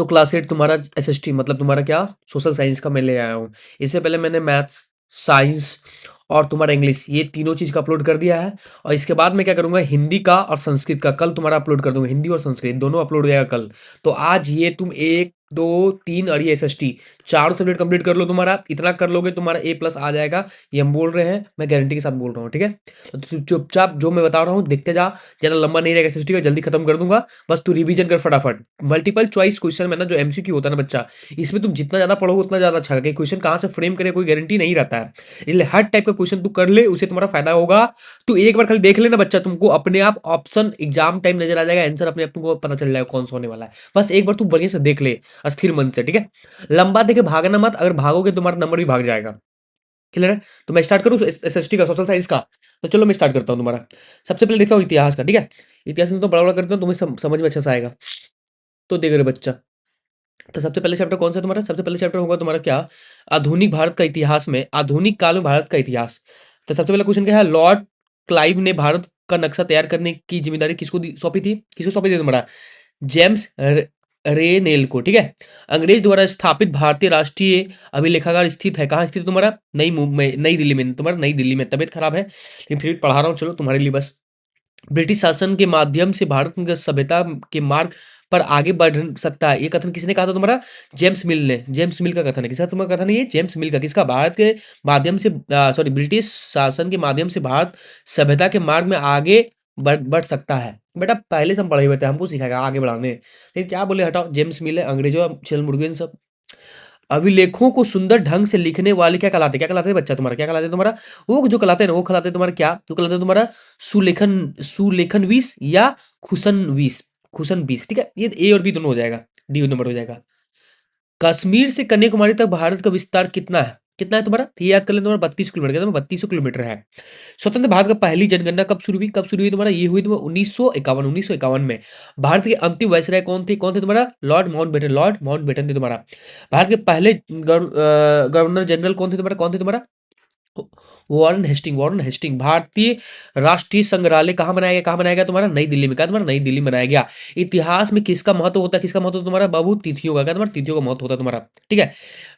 तो क्लास 8 तुम्हारा एसएसटी मतलब तुम्हारा क्या सोशल साइंस का मैं ले आया हूँ। इससे पहले मैंने मैथ्स, साइंस और तुम्हारा इंग्लिश ये तीनों चीज़ का अपलोड कर दिया है। और इसके बाद मैं क्या करूँगा, हिंदी का और संस्कृत का कल तुम्हारा अपलोड कर दूंगा। हिंदी और संस्कृत दोनों अपलोड हो जाएगा कल। तो आज ये तुम 1, 2, 3 और ये एसएसटी चारों सब्जेक्ट कंप्लीट कर लो। तुम्हारा इतना कर लोगे तुम्हारा A+ आ जाएगा। ये हम बोल रहे हैं, मैं गारंटी के साथ बोल रहा हूँ, ठीक है। तो तू चुपचाप जो मैं बता रहा हूँ देखते जा, ज़्यादा लंबा नहीं रहेगा एसएसटी का, जल्दी खत्म कर दूंगा। बस तू रिवीजन कर फटाफट। मल्टीपल चॉइस क्वेश्चन में ना जो एमसीक्यू होता है ना बच्चा, इसमें तुम जितना ज्यादा पढ़ोगे उतना ज्यादा अच्छा है। क्वेश्चन कहाँ से फ्रेम करे कोई गारंटी नहीं रहता है, इसलिए हर टाइप का क्वेश्चन तू कर ले, उससे तुम्हारा फायदा होगा। तू एक बार खाली देख लेना बच्चा, तुमको अपने आप ऑप्शन एग्जाम टाइम नजर आ जाएगा, आंसर अपने आप तुमको पता चल जाएगा कौन सा होने वाला है। बस एक बार तू बढ़िया से देख ले, अस्थिर मन से, ठीक है। लंबा देखे भागना मत, अगर भागोगे तुम्हारा नंबर भी भाग जाएगा। क्लियर है। तो मैं स्टार्ट करूँ एसएसटी का, सोशल साइंस का। तो चलो मैं स्टार्ट करता हूँ तुम्हारा। सबसे पहले देखता हूँ इतिहास का, ठीक है। इतिहास में तो बड़ा बड़ा करता हूँ, तुम्हें समझ में अच्छा से आएगा। तो देख रहे बच्चा, तो सबसे पहले चैप्टर कौन सा है तुम्हारा? सबसे पहले चैप्टर होगा तुम्हारा क्या, आधुनिक भारत का इतिहास में, आधुनिक काल में भारत का इतिहास। तो सबसे पहला क्वेश्चन क्या है, लॉर्ड क्लाइव ने भारत का नक्शा तैयार करने की जिम्मेदारी सौंपी थी? किसको सौंपी थी तुम्हारा? जेम्स रेनेल को, ठीक है। अंग्रेज द्वारा स्थापित भारतीय राष्ट्रीय अभिलेखागार स्थित है, कहाँ स्थित है तुम्हारा? नई मुंबई, नई दिल्ली में। तुम्हारा नई दिल्ली में। तबियत खराब है लेकिन फिर भी पढ़ा रहा हूँ, चलो तुम्हारे लिए बस। ब्रिटिश शासन के माध्यम से भारत की सभ्यता के मार्ग पर आगे बढ़ सकता है, ये कथन किसने कहा था तुम्हारा? जेम्स मिल ने। जेम्स मिल का कथन है। किसका तुम्हारा कथन है ये? जेम्स मिल का। किसका? भारत के माध्यम से, सॉरी, ब्रिटिश शासन के माध्यम से भारत सभ्यता के मार्ग में आगे बढ़ सकता है। बेटा पहले से हम पढ़े हुए थे, हमको सिखाएगा आगे बढ़ाने, लेकिन क्या बोले, हटाओ। जेम्स मिल है, अंग्रेजों छेल मुर्गेन सब। अभिलेखों को सुंदर ढंग से लिखने वाले क्या कहलाते? क्या कहलाते हैं बच्चा तुम्हारा? क्या कहलाते हैं तुम्हारा? वो जो कहलाते हैं ना, वो कहलाते हैं तुम्हारा क्या? तो कहलाते हैं तुम्हारा सुलेखनवीस या खुशनवीस। खुशनवीस, ठीक है। ये ए और बी दोनों हो जाएगा, डी नंबर हो जाएगा। कश्मीर से कन्याकुमारी तक भारत का विस्तार कितना है? कितना है तुम्हारा? तो ये याद कर लेना, तुम्हारा 32 किलोमीटर, कहते हैं 3200 किलोमीटर है। स्वतंत्र भारत का पहली जनगणना कब शुरू हुई? कब शुरू हुई तुम्हारा? ये हुई तुम्हारा 1951 में। भारत के अंतिम वायसराय कौन थे? कौन थे तुम्हारा? Lord Mountbatten. लॉर्ड माउंटबेटन थे तुम्हारा। भारत के पहले गवर्नर जनरल कौन थे तुम्हारा? कौन थे तुम्हारा? वारन हेस्टिंग। वारन हेस्टिंग। भारतीय राष्ट्रीय संग्रहालय कहाँ बनाया गया? कहाँ बनाया गया तुम्हारा? नई दिल्ली में। क्या तुम्हारा? नई दिल्ली में बनाया गया। इतिहास में किसका महत्व होता है? किसका महत्व तुम्हारा बाबू? तिथियों का। क्या तुम्हारा? तिथियों का महत्व होता है तुम्हारा, ठीक है।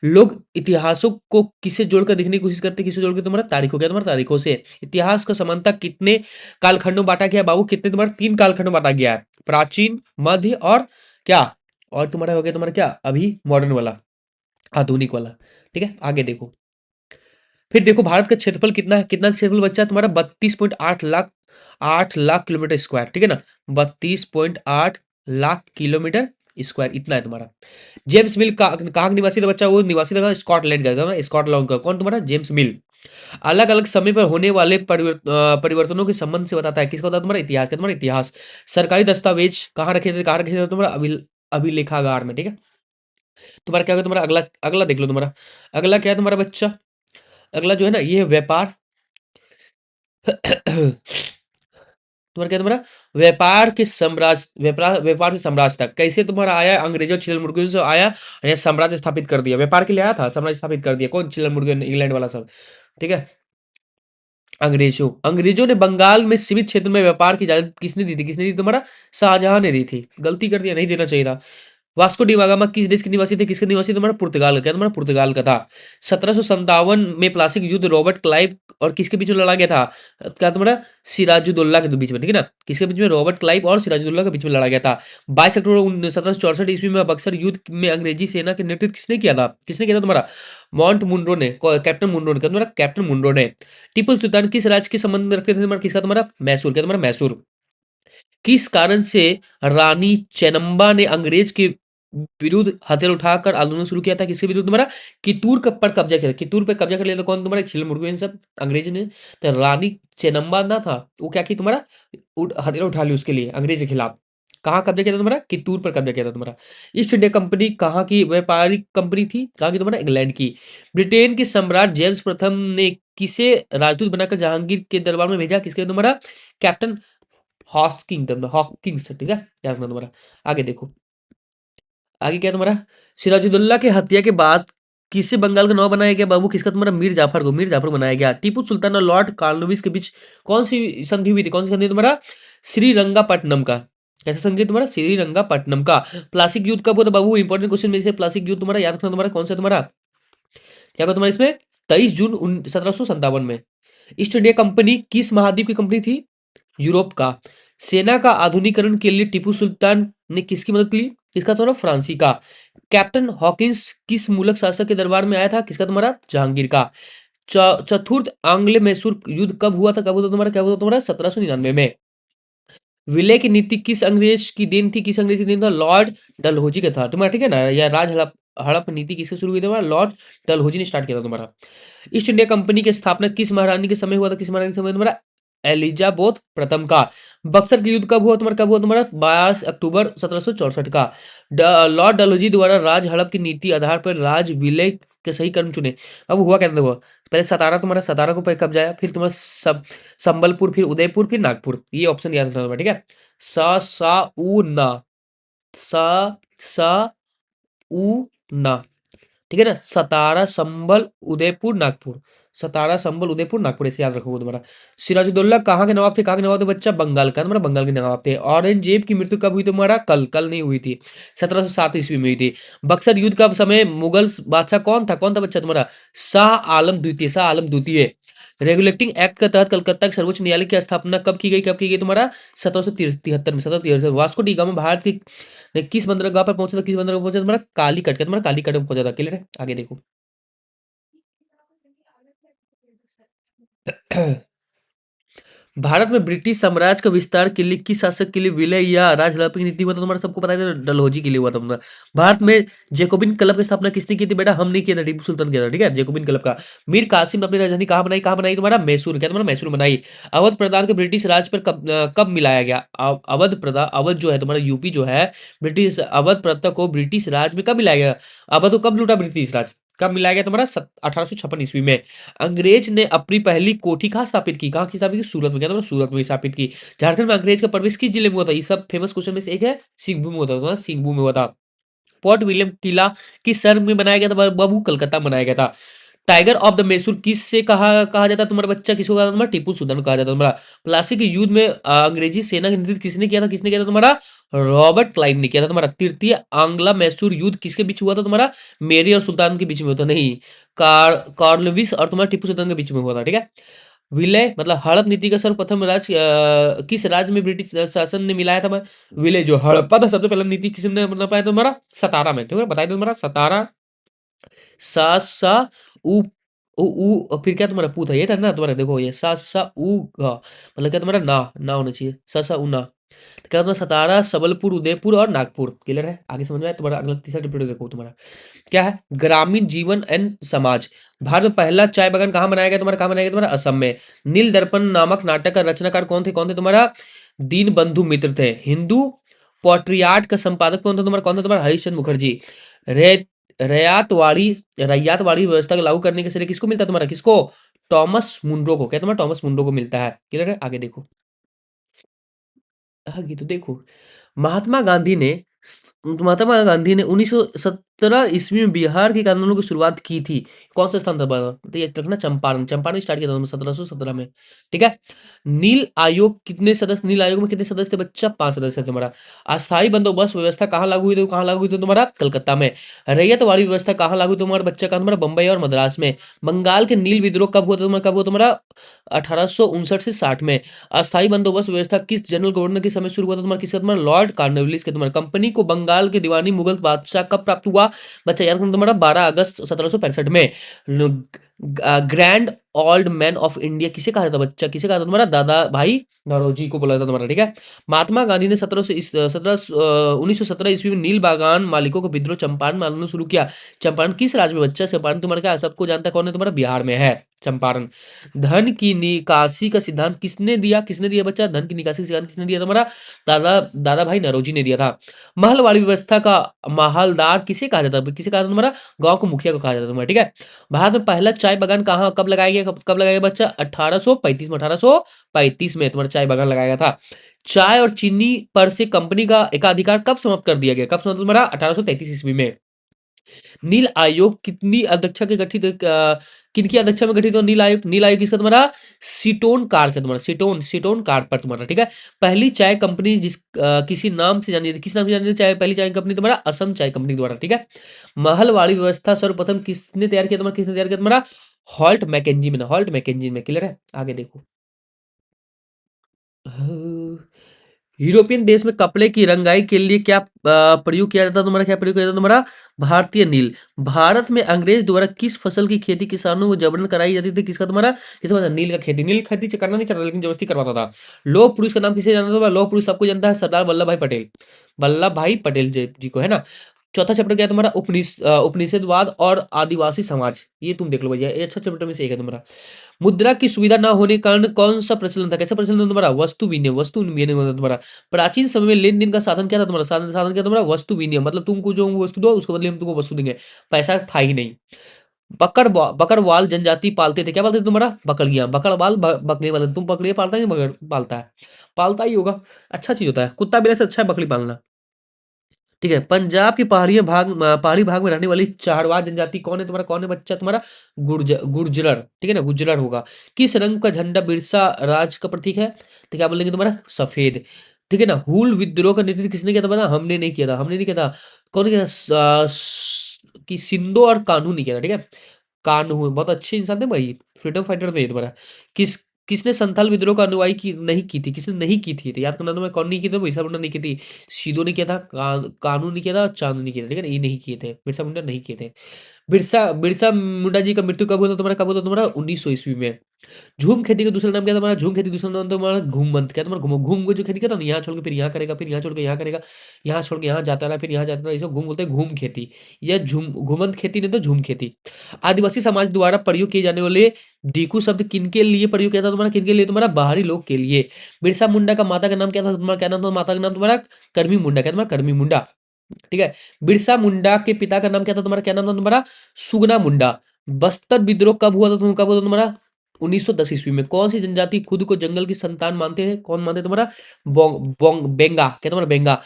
लोग इतिहासों को किससे जोड़कर देखने की कोशिश करते हैं? किससे जोड़कर? तुम्हारा तारीखों। क्या तुम्हारा? तारीखों से। इतिहास का समानता कितने कालखंडों में बांटा गया बाबू? कितने तुम्हारा? 3 कालखंडों में बांटा गया है, प्राचीन, मध्य और क्या, और तुम्हारा हो गया तुम्हारा क्या, अभी मॉडर्न वाला, आधुनिक वाला, ठीक है। आगे देखो, फिर देखो भारत का क्षेत्रफल कितना है? कितना क्षेत्रफल बच्चा तुम्हारा? 32.8 लाख, 8 लाख किलोमीटर स्क्वायर, ठीक है ना। 32.8 लाख किलोमीटर स्क्वायर, इतना है तुम्हारा। जेम्स मिल कहाँ का निवासी था बच्चा? वो निवासी था स्कॉटलैंड का, स्कॉटलैंड का। कौन तुम्हारा? जेम्स मिल। अलग अलग समय पर होने वाले परिवर्तनों के संबंध से बताता है। किसका होता है तुम्हारा? इतिहास का। तुम्हारा इतिहास। सरकारी दस्तावेज कहाँ रखे थे? कहाँ रखे थे तुम्हारा? अभिलेखागार में, ठीक है। तुम्हारा क्या होगा? तुम्हारा अगला, अगला देख लो तुम्हारा। अगला क्या है तुम्हारा बच्चा? अगला जो है ना, ये है व्यापार। तुम्हारा क्या है तुम्हारा? व्यापार के साम्राज्य, व्यापार से साम्राज्य तक कैसे तुम्हारा आया? अंग्रेजों चिल्ल मुर्गियों से आया और यहाँ साम्राज्य स्थापित कर दिया। व्यापार के लिए आया था, साम्राज्य स्थापित कर दिया। कौन? चिल्ल मुर्गियों ने, इंग्लैंड वाला सब, ठीक है। अंग्रेजों ने बंगाल में सीमित क्षेत्र में व्यापार की इजाजत किसने दी थी? किसने दी तुम्हारा? शाहजहां ने दी थी। गलती कर दिया, नहीं देना चाहिए था। वास्को डी गामा किस देश के निवासी थे? किसके निवासी? तुम्हारा पुर्तगाल का। क्या तुम्हारा? पुर्तगाल का था। 1757 में प्लासिक युद्ध रॉबर्ट क्लाइव और किसके बीच में लड़ा गया था? क्या तुम्हारा? सिराजुद्दौला के बीच में, ठीक है ना। किसके बीच में? रॉबर्ट क्लाइव और सिराजुद्दौला के बीच में लड़ा गया था। 22 अक्टूबर 1764 ईस्वी में बक्सर युद्ध में अंग्रेजी सेना के नेतृत्व किसने किया था? किसने किया था तुम्हारा? माउंट मुंड्रो ने, कैप्टन मुंड्रो ने। क्या तुम्हारा? कैप्टन मुंड्रो ने। टिप्पू सुल्तान किस राज्य के संबंध में रखते थे तुम्हारा? किसका? तुम्हारा मैसूर। क्या तुम्हारा? मैसूर। किस कारण से रानी चेन्नम्मा ने अंग्रेज के विरुद्ध हथियार उठाकर आंदोलन शुरू किया था? किसके विरुद्ध तुम्हारा? कितूर पर कब्जा किया था। कितूर पर कब्जा कर लिया था कौन? तुम्हारा छिल मुर्गेन सब अंग्रेज ने। तो रानी चेन्नम्मा ना था, वो क्या की तुम्हारा? हथियार उठा ली उसके लिए, अंग्रेज के खिलाफ। कहाँ कब्जा किया था तुम्हारा? कितूर पर कब्जा किया था तुम्हारा। ईस्ट इंडिया कंपनी कहाँ की व्यापारिक कंपनी थी? कहाँ की तुम्हारा? इंग्लैंड की। ब्रिटेन के सम्राट जेम्स प्रथम ने किसे राजदूत बनाकर जहांगीर के दरबार में भेजा? किसके? तुम्हारा कैप्टन हॉकिंग्स, ठीक है, याद रखना तुम्हारा। आगे देखो, आगे क्या है तुम्हारा? सिराजुद्दौला के हत्या के बाद किसे बंगाल का नवाब बनाया गया बाबू? किसका? तुम्हारा मीर जाफर को। मीर जाफर बनाया गया। टीपू सुल्तान और लॉर्ड कॉर्नवालिस के बीच कौन सी संधि हुई थी? कौन सी संधि? तुम्हारा श्रीरंगापट्टनम का। कैसा संघ तुम्हारा श्रीरंगापट्टनम का। प्लासिक युद्ध कब हुआ था बाबू, इंपॉर्टेंट क्वेश्चन में से प्लासिक युद्ध तुम्हारा याद रखना, तुम्हारा कौन सा तुम्हारा क्या कहता तुम्हारा इसमें 23 जून 1757 में। ईस्ट इंडिया कंपनी किस महाद्वीप की कंपनी थी, यूरोप का। सेना का आधुनिकीकरण के लिए टीपू सुल्तान ने किसकी मदद ली, किसका तुम्हारा फ्रांसी का। कैप्टन हॉकिंस किस मुगल शासक के दरबार में आया था, किसका तुम्हारा जहांगीर का। चतुर्थ आंग्ल मैसूर युद्ध कब हुआ था, कब हुआ था तुम्हारा, क्या हुआ था तुम्हारा 1799 में। विलय की नीति किस अंग्रेज की देन थी, किस अंग्रेज की देन था, लॉर्ड डलहौजी का था तुम्हारा, ठीक है ना। या राज हड़प हड़प नीति किससे शुरू हुई थी तुम्हारा, लॉर्ड डलहौजी ने स्टार्ट किया था तुम्हारा। ईस्ट इंडिया कंपनी की स्थापना किस महारानी के समय हुआ था, किस महारानी के समय तुम्हारा, एलिजाबेथ प्रथम का। बक्सर का युद्ध कब हुआ तुम्हारा, कब हुआ तुम्हारा 22 अक्टूबर 1764 का। लॉर्ड डलहौजी द्वारा राज हड़प की नीति आधार पर राज विलय के सही कर्म चुने। अब हुआ क्या था वो, पहले सतारा तुम्हारा, सतारा को पहले कब्जा, फिर तुम्हारा सब संबलपुर, फिर उदयपुर, फिर नागपुर, ये ऑप्शन याद रखना तुम्हारा, ठीक है। सा उ ना, सा सा उ ना, ठीक है ना। सतारा, संबल, उदयपुर, नागपुर। सतारा, संबल, उदयपुर, नागपुर, ऐसे याद रखोगे तुम्हारा। सिराजुद्दौला कहाँ के नवाब थे, कहाँ के नवाब थे बच्चा, बंगाल का, तुम्हारा बंगाल के नवाब थे। औरंगजेब की मृत्यु कब हुई तुम्हारा, कल, कल नहीं हुई थी, 1707 ईस्वी में हुई थी। बक्सर युद्ध का समय मुगल बादशाह कौन था बच्चा तुम्हारा, शाह आलम द्वितीय, शाह आलम द्वितीय। रेगुलेटिंग एक्ट के तहत कलकत्ता के सर्वोच्च न्यायालय की स्थापना कब की गई, कब की गई तुम्हारा 1773 में, 1773। वास्को डी गामा भारत की किस बंदरगाह पर पहुंचा था, किस बंदरगाह पर पहुंचा था तुम्हारा, कालीकट का, तुम्हारा कालीकट में पहुंचा था, क्लियर है। आगे देखो। भारत में ब्रिटिश साम्राज्य का विस्तार के लिए किस शासक के लिए विलय या राज हड़प की नीति हुआ था तुम्हारा, सबको पता है, डलहौजी के लिए हुआ था तुम्हारा। भारत में जैकोबिन क्लब की स्थापना किसने की थी बेटा, हम नहीं किया था, टीपू सुल्तान किया था, ठीक है, जैकोबिन क्लब का। मीर कासिम ने अपनी राजधानी कहाँ बनाई, कहाँ बनाई तुम्हारा, मैसूर, क्या तुम्हारा मैसूर बनाई। अवध प्रदेश के ब्रिटिश राज पर कब मिलाया गया, अवध जो है तुम्हारा यूपी जो है, ब्रिटिश अवध प्रदेश को ब्रिटिश राज में कब मिलाया गया। अवध को कब लूटा ब्रिटिश राज, कब मिलाया गया तुम्हारा 1856 ईस्वी में। अंग्रेज ने अपनी पहली कोठी कहाँ स्थापित की, कहाँ की स्थापित की, सूरत में, क्या था सूरत में स्थापित की। झारखंड में अंग्रेज का प्रवेश किस जिले में हुआ था, ये सब फेमस क्वेश्चन में से एक है, सिंहभूम में होता था, सिंहभूम में हुआ था। फोर्ट विलियम किला किस शहर में बनाया गया था बाबू, कलकत्ता में बनाया गया था। टाइगर ऑफ द मैसूर किस से कहा कहा जाता है तुम्हारा बच्चा, किसको कहा जाता है तुम्हारा, टीपू सुल्तान को कहा जाता है तुम्हारा। प्लासी के युद्ध में अंग्रेजी सेना का नेतृत्व किसने किया था, किसने किया था तुम्हारा, रॉबर्ट क्लाइव ने किया था तुम्हारा। तृतीय आंग्ला मैसूर युद्ध किसके बीच हुआ था तुम्हारा, मेरी और सुल्तान के बीच में हुआ था, नहीं, कॉर्नवालिस और तुम्हारा टिप्पू सुल्तान के बीच में हुआ था, ठीक है। विलय मतलब हड़प नीति का सर्वप्रथम किस राज्य में ब्रिटिश शासन ने मिलाया था, विलय जो हड़प्पा था सबसे पहला नीति किसने बना पाया तुम्हारा, सतारा में, ठीक है, बताया तुम्हारा सतारा। सा सा उ उ फिर क्या तुम्हारा पू था, ये था ना तुम्हारा, देखो ये सा सा उ गा, मतलब क्या तुम्हारा ना ना होना चाहिए, सा सा उ ना। तो क्या तुम्हारा सतारा, सबलपुर, उदयपुर और नागपुर, क्लियर है। आगे समझ में आया तुम्हारा, अगला तीसरा डिप्टी देखो तुम्हारा क्या है, ग्रामीण जीवन एंड समाज। भारत में पहला चाय बागान कहाँ बनाया गया तुम्हारा, कहाँ बनाया गया तुम्हारा, असम में। नील दर्पण नामक नाटक का रचनाकार कौन थे तुम्हारा, दीन बंधु मित्र थे। हिंदू पोट्रियार्ट का संपादक कौन था तुम्हारा, हरीशचंद्र मुखर्जी। रे रयातवाड़ी रैयातवाड़ी व्यवस्था को लागू करने के श्रेय किसको मिलता है तुम्हारा, किसको, टॉमस मुंड्रो को, क्या तुम्हारा टॉमस मुंड्रो को मिलता है, क्लियर है। आगे देखो, आगे तो देखो, महात्मा गांधी ने महात्मा गांधी ने 1917 ईस्वी में बिहार के कानूनों की शुरुआत की थी। कौन सा स्थान था बना, तो ये रखना, चंपारण, चंपारण स्टार्ट किया था 1717 में, ठीक है। नील आयोग कितने सदस्य, नील आयोग में कितने सदस्य थे बच्चा, 5 सदस्य थे तुम्हारा। अस्थायी बंदोबस्त व्यवस्था कहाँ लागू हुई थी, कहाँ लागू हुई थी तुम्हारा, कलकत्ता में। रैयतवाड़ी व्यवस्था कहाँ लागू हुई तुम्हारा बच्चा, कहाँ तुम्हारा, बंबई और मद्रास में। बंगाल के नील विद्रोह कब हुआ था तुम्हारा, कब हुआ तुम्हारा 1859 से 60 में। अस्थायी बंदोबस्त व्यवस्था किस जनरल गवर्नर के समय शुरू हुआ था तुम्हारा, किसका तुम्हारा, लॉर्ड कॉर्नवालिस के तुम्हारा। कंपनी को बंगाल के दीवानी मुगल बादशाह कब प्राप्त हुआ बच्चा, याद करना तुम्हारा 12 अगस्त 1765 में। Grand old man of India किसे कहा जाता बच्चा, किसे कहा था तुम्हारा, दादा भाई नौरोजी को बोला जाता तुम्हारा, ठीक है। महात्मा गांधी ने 1917 ईस्वी में नील बागान मालिकों को विद्रोह चंपारण में आंदोलन शुरू किया। चंपारण किस राज्य में बच्चा, चंपारण तुम्हारा क्या सबको जानता है कौन है तुम्हारा, बिहार में है चंपारण। धन की निकासी का सिद्धांत किसने दिया बच्चा, धन की निकासी का सिद्धांत किसने दिया तुम्हारा, दादा भाई नौरोजी ने दिया था। महलवाड़ी व्यवस्था का महलदार किसे कहा जाता है, किसे कहा जाता है तुम्हारा, गांव को मुखिया को कहा जाता है तुम्हारा, ठीक है। भारत में पहला चाय बागान कहाँ कब लगाया गया, कब लगाया गया बच्चा, 1835 में, 1835 में तुम्हारा चाय बागान लगाया गया था। चाय और चीनी पर से कंपनी का एकाधिकार कब समाप्त कर दिया गया, कब समाप्त तुम्हारा 1833 ईस्वी में। नील आयोग कितनी अध्यक्षा के गठित किनकी अध्यक्षा में गठित हो नील आयोग? नील आयोग किसका तुम्हारा? सीटोन कार का तुम्हारा, सीटोन सीटोन कार पर तुम्हारा, ठीक है। पहली चाय कंपनी जिस किसी नाम से जानी जाती, किस नाम से जानी जाती चाय, पहली चाय कंपनी तुम्हारा असम चाय कंपनी द्वारा, ठीक है। महलवाड़ी व्यवस्था सर्वप्रथम किसने तैयार किया तुम्हारा? किसने तैयार किया तुम्हारा? हॉल्ट मैकेंजी में, हॉल्ट मैकेंजी में। क्लियर है? आगे देखो। यूरोपियन देश में कपड़े की रंगाई के लिए क्या प्रयोग किया जाता है तुम्हारा? क्या प्रयोग किया जाता है तुम्हारा? भारतीय नील। भारत में अंग्रेज द्वारा किस फसल की खेती किसानों को जबरन कराई जाती थी? किसका तुम्हारा? किसका मतलब? नील का खेती। नील खेती करना नहीं चाहता लेकिन जबरदस्ती करवाता था। लौह पुरुष का नाम किसे जानता था? लौह पुरुष सबको जानता है, सरदार वल्लभ भाई पटेल। वल्लभ भाई पटेल जी को, है ना। चौथा चैप्टर क्या है तुम्हारा? उपनिषदवाद और आदिवासी समाज। ये तुम देख लो भैया, ये अच्छा चैप्टर में से एक है तुम्हारा। मुद्रा की सुविधा ना होने के कारण कौन सा प्रचलन था? कैसा प्रचलन था तुम्हारा? वस्तु विनिमय, वस्तु विनिमय होता था तुम्हारा। प्राचीन समय में लेन देन का साधन क्या था तुम्हारा? साधन क्या तुम्हारा? वस्तु विनिमय, मतलब तुमको जो वस्तु दो उसके बदले हम तुमको वस्तु देंगे, पैसा था ही नहीं। बकरवाल जनजाति पालते थे, क्या पालते थे तुम्हारा? बकरियां। बकरवाल बकरी पालते, तुम बकरियां पालता है? बकरी पालता है? पालता ही होगा, अच्छा चीज होता है, कुत्ता बिल्ली से अच्छा है बकरी पालना। ठीक है। पंजाब के पहाड़ी भाग में रहने वाली चारवाह जनजाति कौन है तुम्हारा? कौन है बच्चा तुम्हारा? गुर्जर, ठीक है ना, गुर्जर होगा। किस रंग का झंडा बिरसा राज का प्रतीक है? तो क्या बोलेंगे तुम्हारा? सफेद। ठीक है ना। हुल विद्रोह का नेतृत्व किसने किया था? पता? हमने नहीं किया था, हमने नहीं किया था। कौन किया था? कि सिंधु और कानून नहीं किया था, ठीक है। कानून बहुत अच्छे इंसान थे भाई, फ्रीडम फाइटर थे तुम्हारा। किस किसने संथाल विद्रोह का अनुयायी की नहीं की थी? किसने नहीं की थी? तो याद करना, तुम्हें कौन नहीं की थी? बिरसा मुंडा नहीं की थी। सीधो ने किया था, कानून ने किया था, और चांद ने किया था, ठीक है ना। ये नहीं किए थे, बिरसा मुंडा नहीं किए थे। बिरसा बिरसा मुंडा जी का मृत्यु कब हुआ था तुम्हारा? कब हुआ था तुम्हारा? 1900 ईस्वी में। झूम खेती का दूसरा नाम क्या था तुम्हारा? झूम खेती दूसरा नाम तुम्हारा घूमंत। क्या तुम्हारा? घूम घूम को जो खेती करता ना, यहाँ छोड़ के फिर यहाँ करेगा, फिर यहाँ छोड़ के यहाँ करेगा, यहाँ छोड़ के यहाँ जाता रहा, फिर यहाँ जाता रहा, इसे घूम बोलते हैं, घूम खेती। यह झूम घूमंत खेती नहीं तो झूम खेती। आदिवासी समाज द्वारा प्रयोग किए जाने वाले डीकू शब्द किनके लिए प्रयोग किया था तुम्हारा? किनके लिए तुम्हारा? बाहरी लोग के लिए। बिरसा मुंडा का माता का नाम क्या था तुम्हारा? क्या नाम था माता का नाम तुम्हारा? कर्मी मुंडा। क्या तुम्हारा? कर्मी मुंडा, ठीक है। बिरसा मुंडा के पिता का नाम क्या था तुम्हारा? क्या नाम था तुम्हारा? सुगना मुंडा। बस्तर विद्रोह कब हुआ था कब हुआ था तुम्हारा? 1910 ईस्वी में। कौन सी जनजाति खुद को जंगल की संतान मानते हैं? कौन मानते हैं तुम्हारा? बेंगा। क्या तुम्हारा? बेंगा।